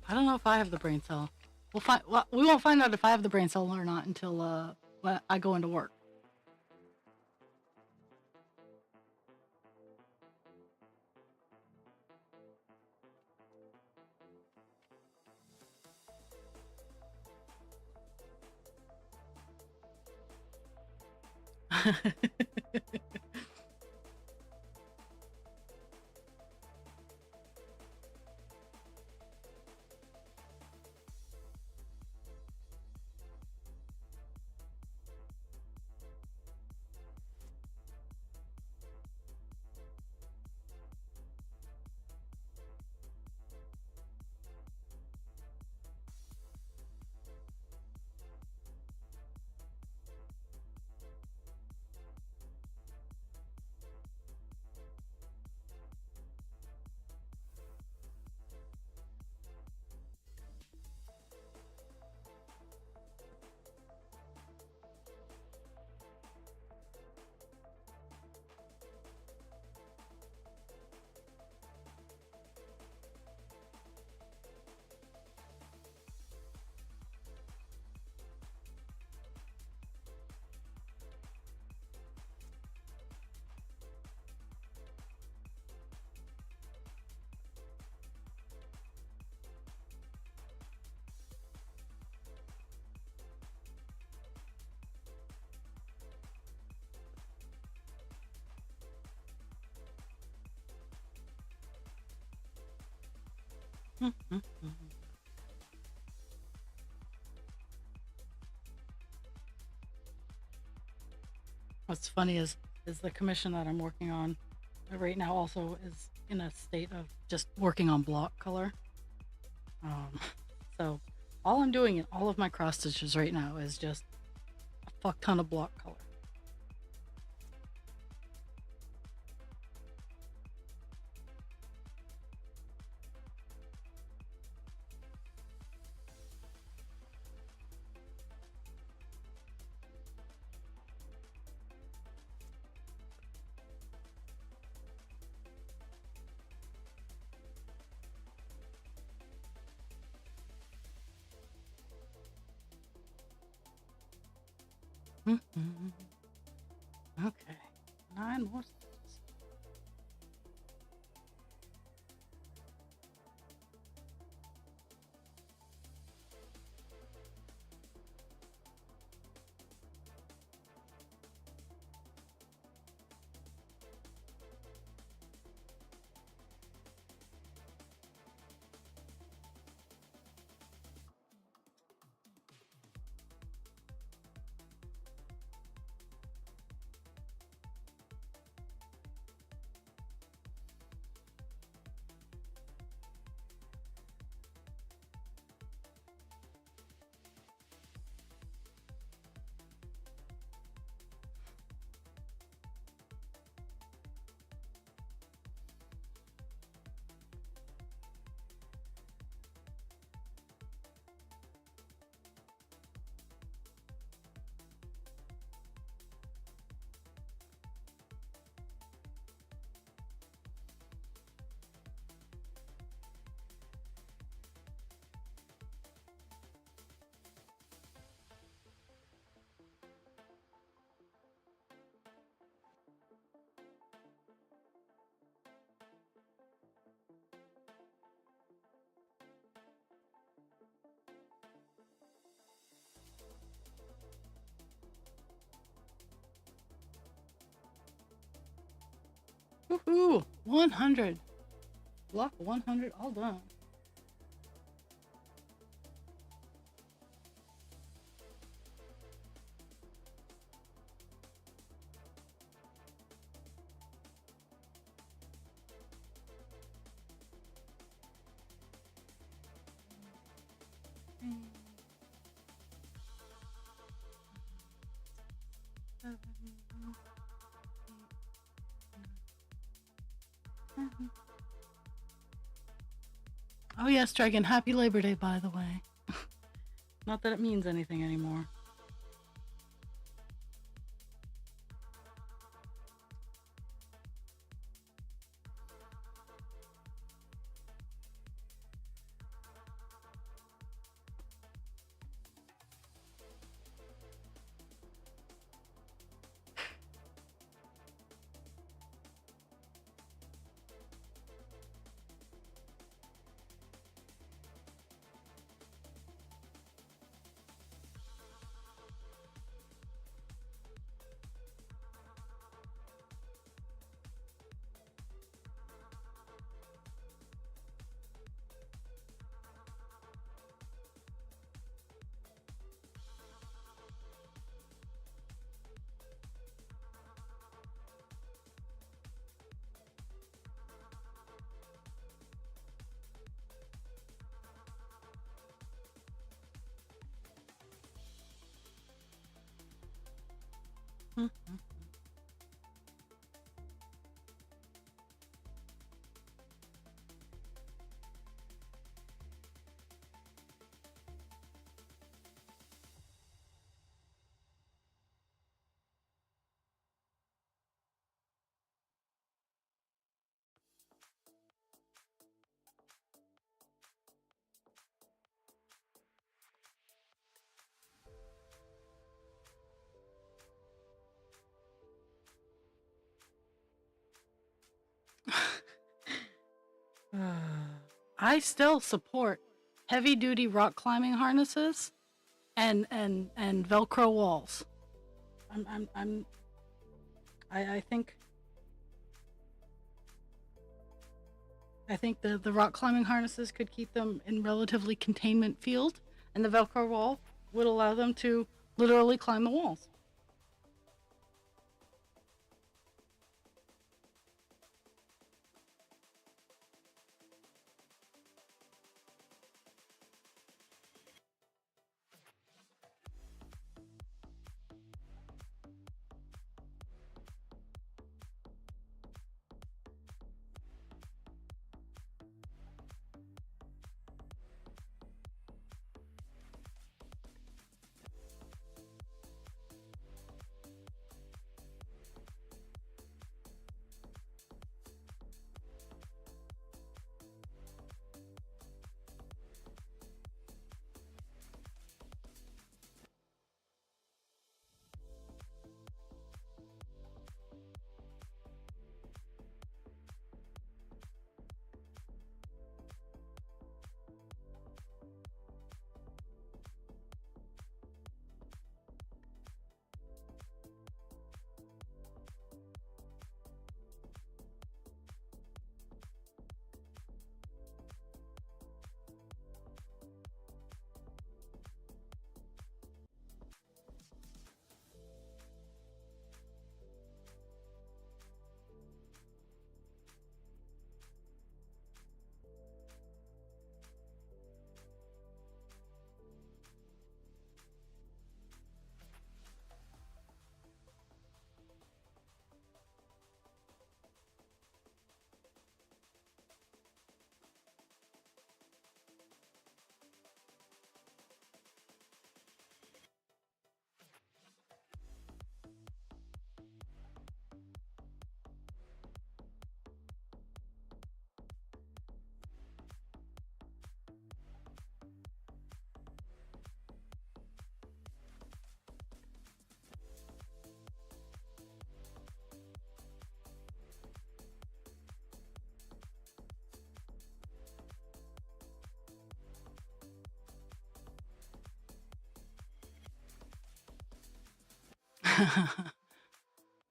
I don't know if I have the brain cell. We'll find. Well, we won't find out if I have the brain cell or not until when I go into work. What's funny is the commission that I'm working on right now also is in a state of just working on block color. Um, so all I'm doing in all of my cross stitches right now is just a fuck ton of block color. Okay, 9 more stitches. Woohoo! 100. Block 100 all done. Oh yes, Dragon, happy Labor Day, by the way. Not that it means anything anymore. I still support heavy duty rock climbing harnesses and Velcro walls. I think the rock climbing harnesses could keep them in relatively containment field, and the Velcro wall would allow them to literally climb the walls.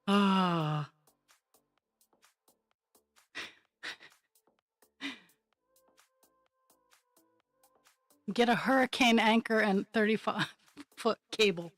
Ah. Get a hurricane anchor and 35-foot cable.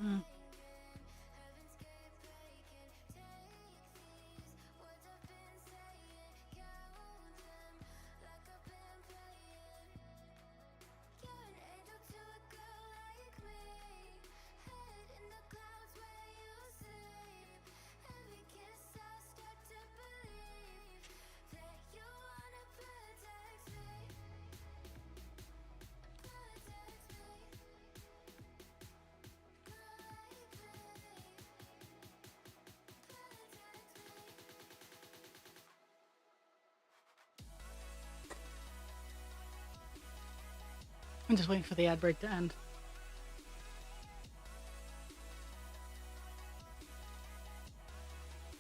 Mm. I'm just waiting for the ad break to end.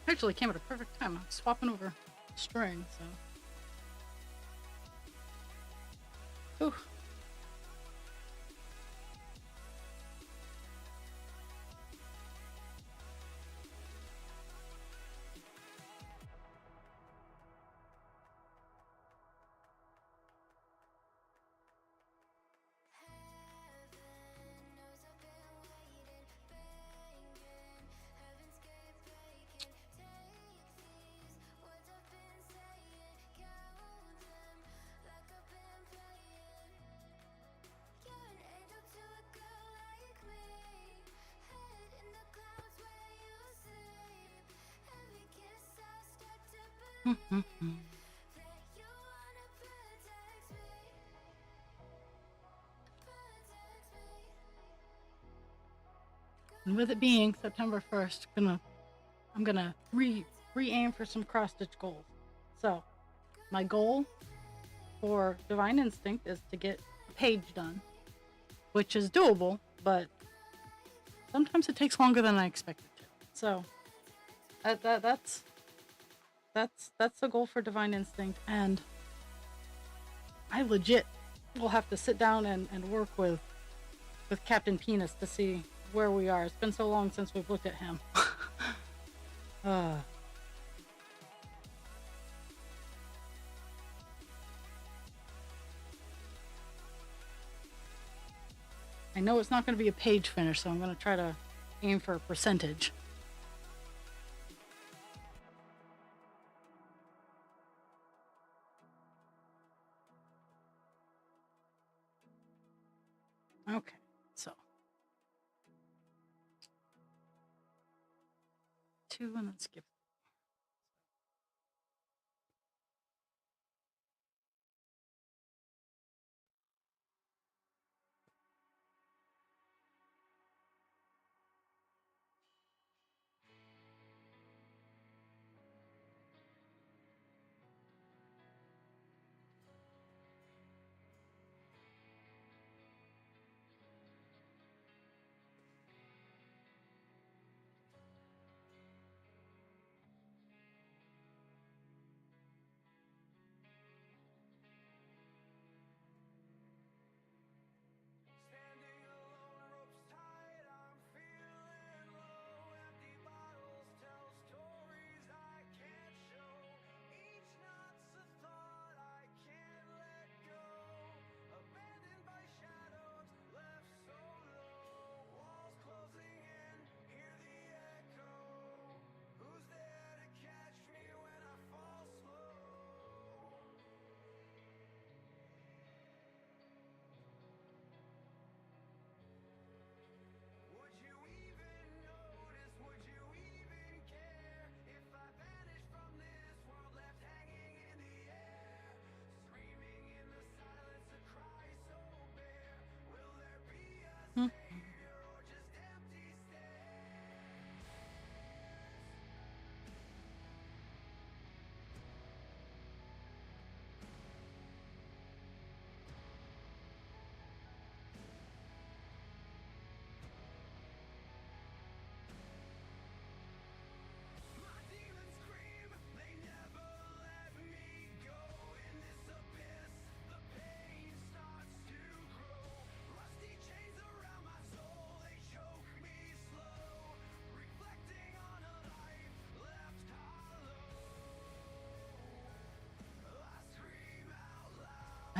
Actually, it came at a perfect time. I'm swapping over string, so. Ooh. And with it being September 1st, I'm gonna re-aim for some cross-stitch goals. So, my goal for Divine Instinct is to get a page done, which is doable, but sometimes it takes longer than I expected to. So, that's the goal for Divine Instinct, and I legit will have to sit down and work with Captain Penis to see where we are. It's been so long since we've looked at him. I know it's not going to be a page finish, so I'm going to try to aim for a percentage. Okay, so 2 and then skip.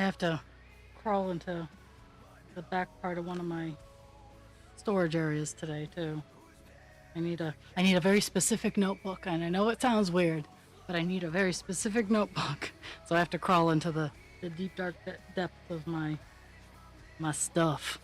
I have to crawl into the back part of one of my storage areas today too. I need a very specific notebook, and I know it sounds weird, but I need a very specific notebook. So I have to crawl into the deep dark depth of my stuff.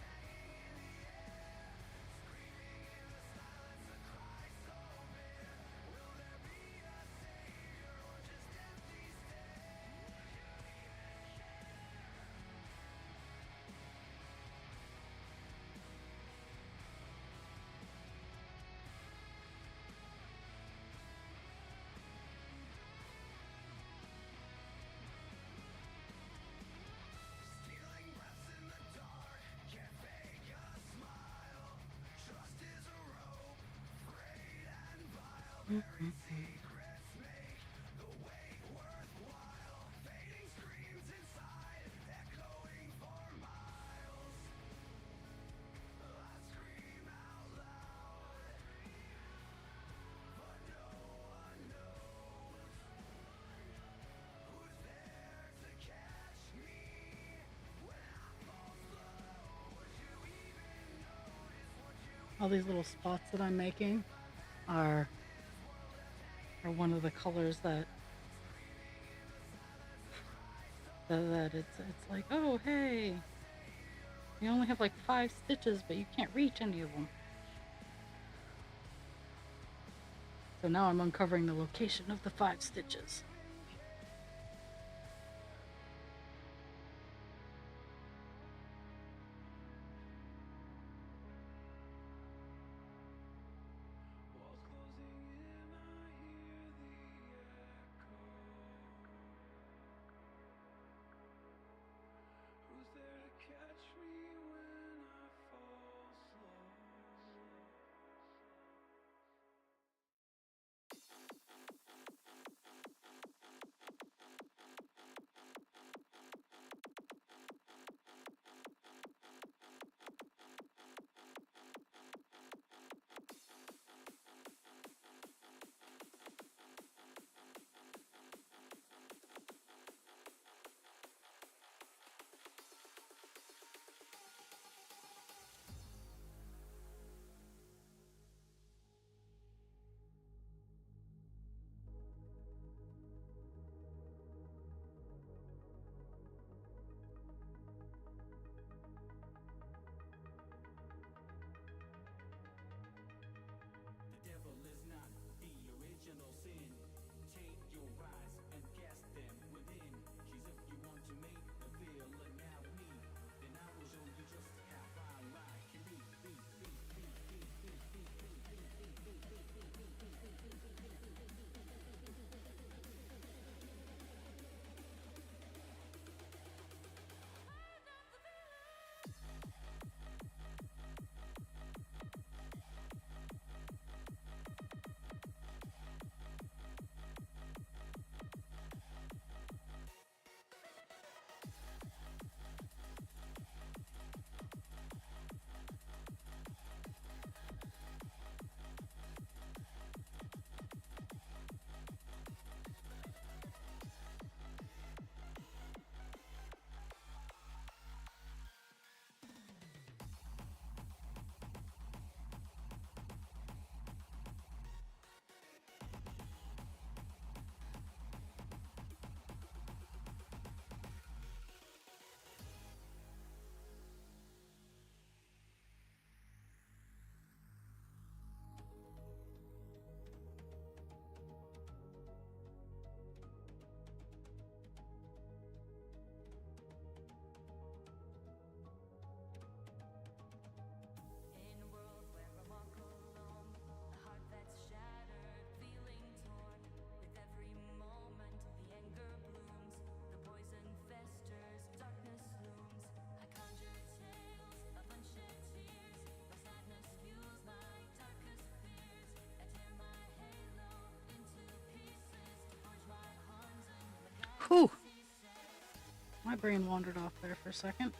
All these little spots that I'm making are one of the colors that it's like, oh hey, you only have like 5 stitches, but you can't reach any of them. So now I'm uncovering the location of the 5 stitches. Whew. My brain wandered off there for a second.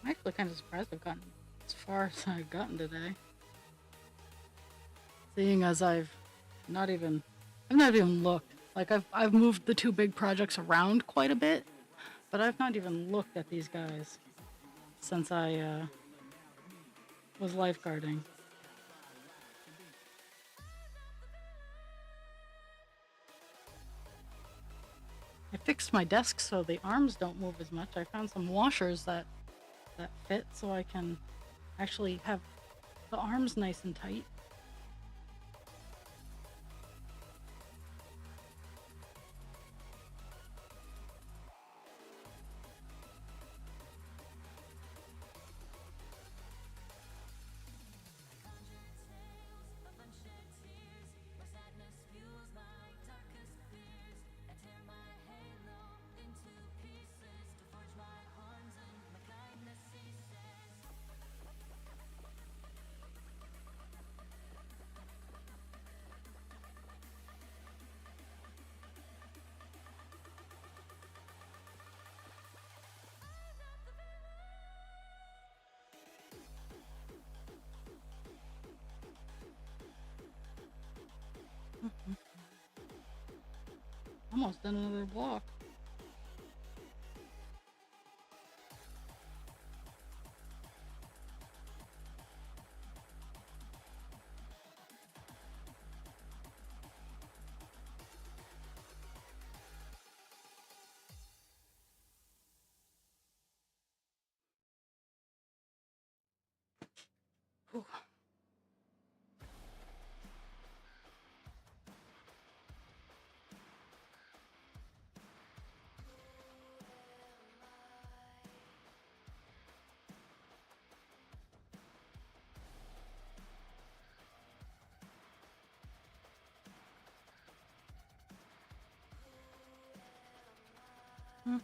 I'm actually kind of surprised I've gotten as far as I've gotten today. Seeing as not even I've not even looked. Like I've moved the two big projects around quite a bit, but I've not even looked at these guys since I was lifeguarding. I fixed my desk so the arms don't move as much. I found some washers that fit so I can actually have the arms nice and tight. Almost done another block. Whew. Hmm.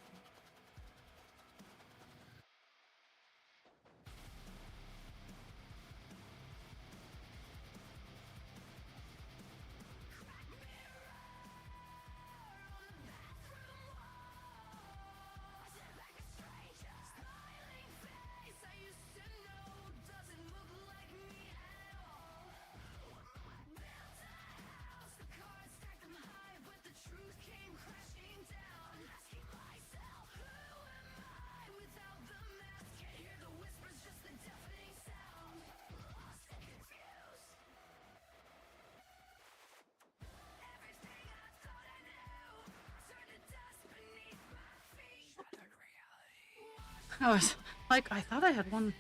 I was like, I thought I had one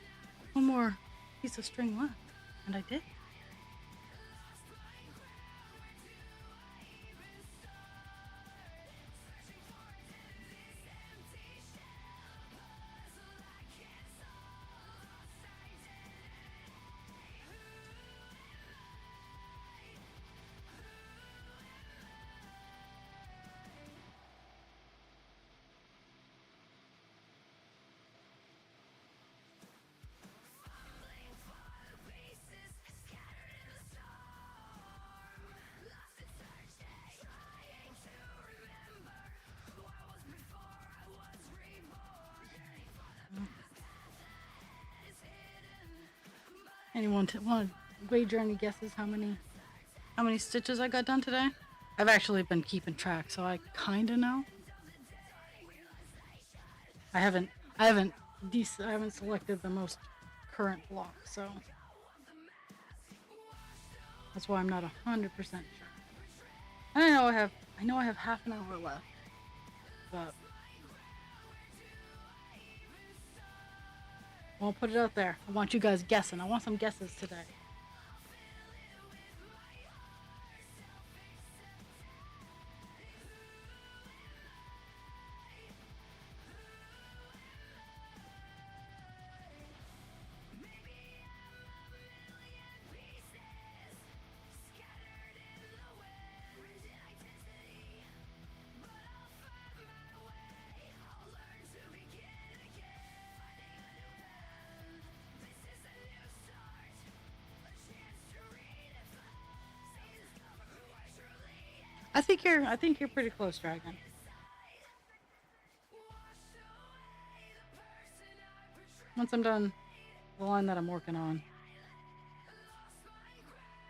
more piece of string left, and I did. Anyone want to wager any guesses how many stitches I got done today? I've actually been keeping track, so I kind of know. I haven't I haven't I haven't selected the most current block, so that's why I'm not 100% sure. And I know I have half an hour left, but I'll put it out there. I want you guys guessing. I want some guesses today. I think you're pretty close, Dragon. Once I'm done the line that I'm working on,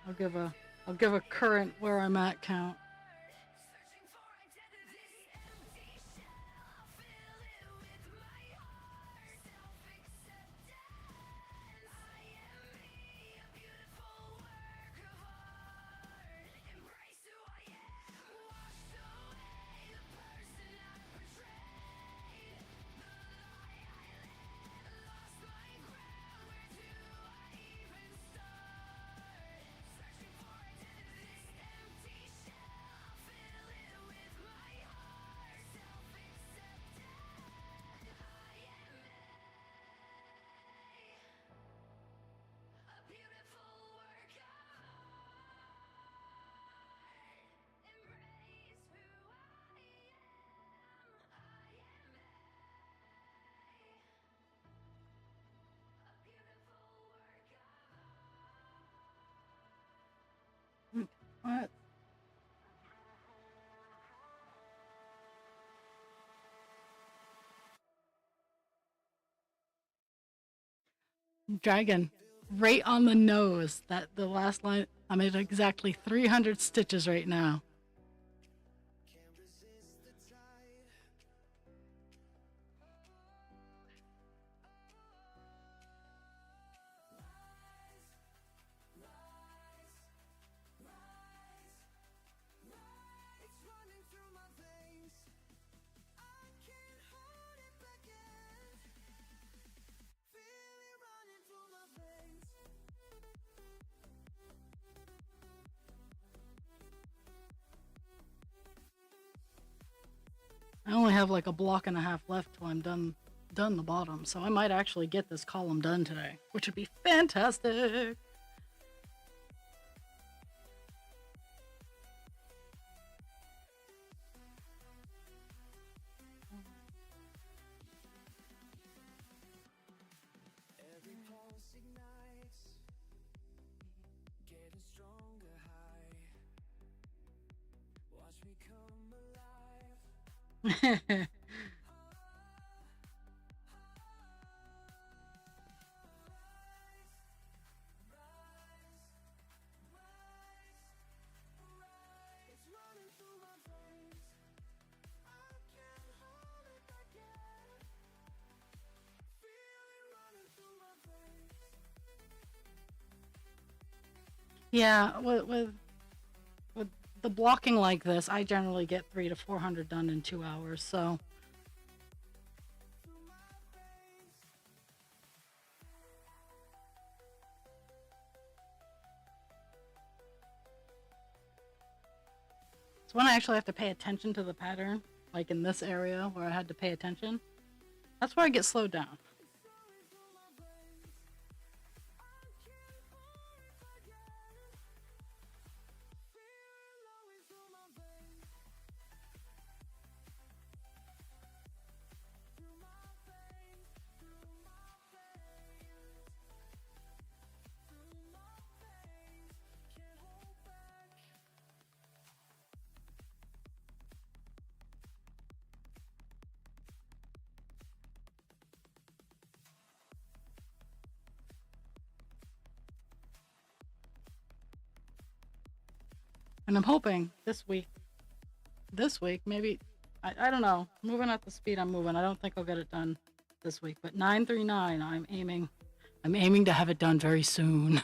I'll give a current where I'm at count. What? Dragon. Right on the nose. That the last line. I'm at exactly 300 stitches right now. I only have like a block and a half left till I'm done the bottom, so I might actually get this column done today, which would be fantastic. Yeah, with the blocking like this, I generally get 300 to 400 done in 2 hours. So it's when I actually have to pay attention to the pattern, like in this area where I had to pay attention. That's where I get slowed down. And I'm hoping this week, maybe, I don't know, moving at the speed I'm moving, I don't think I'll get it done this week, but 939, I'm aiming to have it done very soon.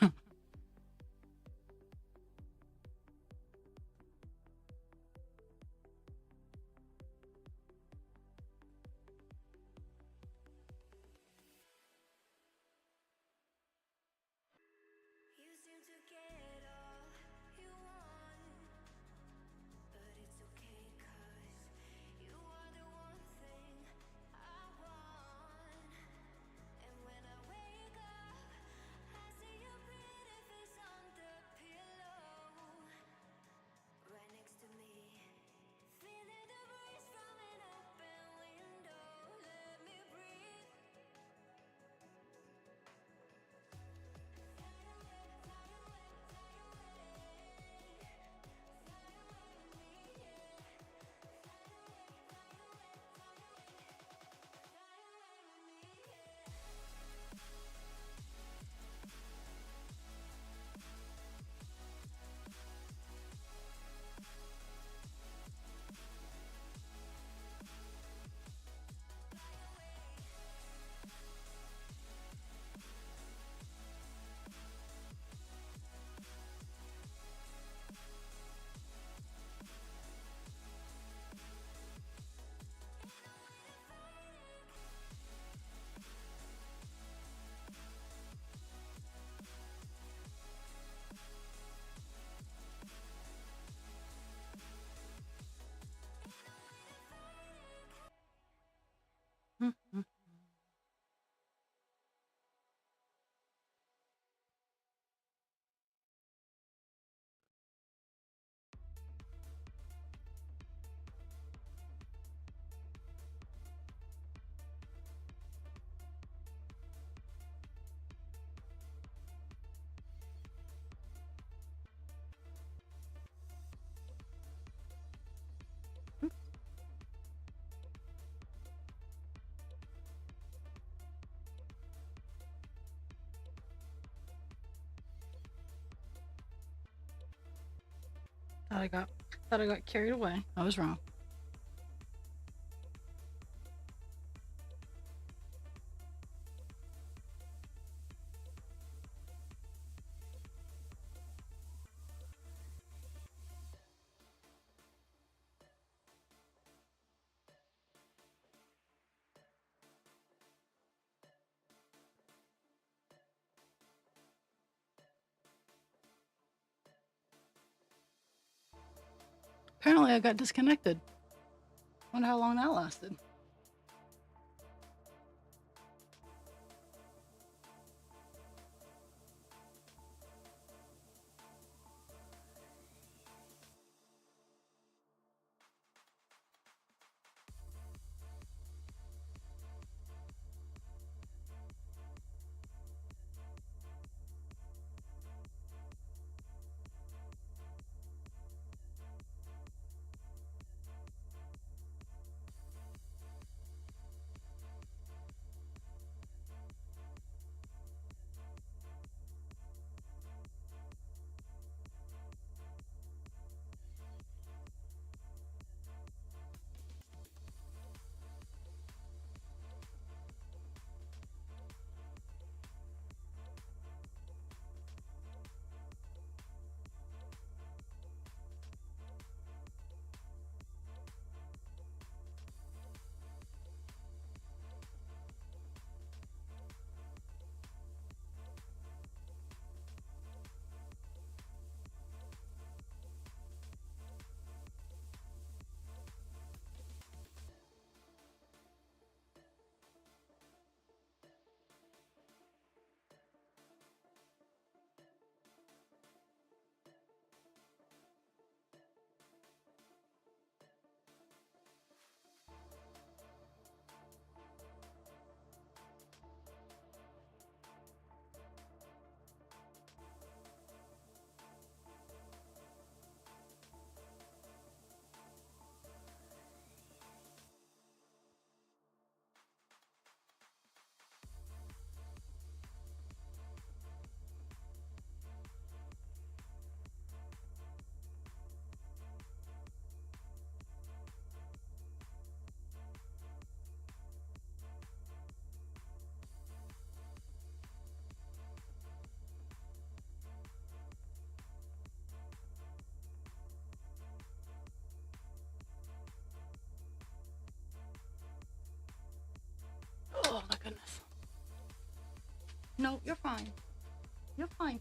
Thought I got carried away. I was wrong. Apparently, I got disconnected. Wonder how long that lasted. Oh my goodness. No, you're fine. You're fine.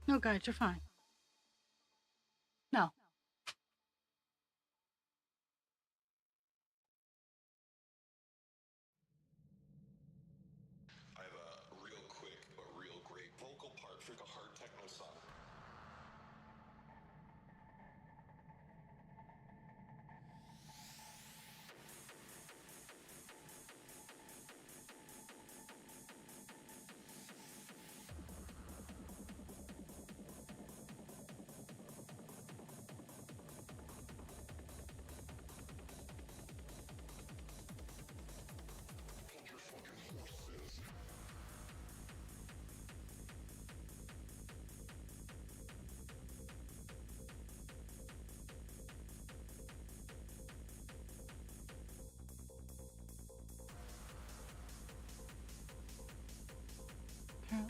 No, guys, you're fine. No. I have a real quick but real great vocal part for a hard techno song.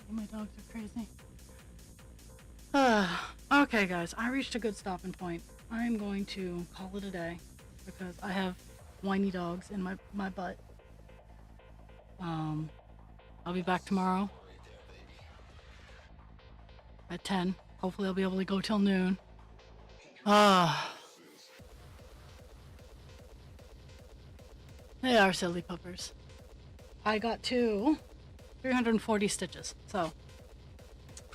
My dogs are crazy. Okay, guys, I reached a good stopping point. I'm going to call it a day because I have whiny dogs in my butt. I'll be back tomorrow at 10. Hopefully I'll be able to go till noon. They are silly puppers. I got to 340 stitches, so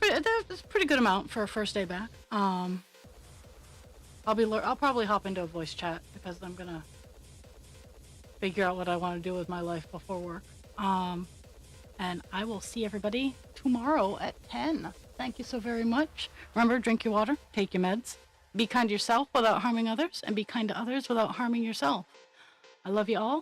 that's a pretty good amount for a first day back. I'll probably hop into a voice chat because I'm gonna figure out what I want to do with my life before work. And I will see everybody tomorrow at 10. Thank you so very much. Remember, drink your water, take your meds, be kind to yourself without harming others, and be kind to others without harming yourself. I love you all.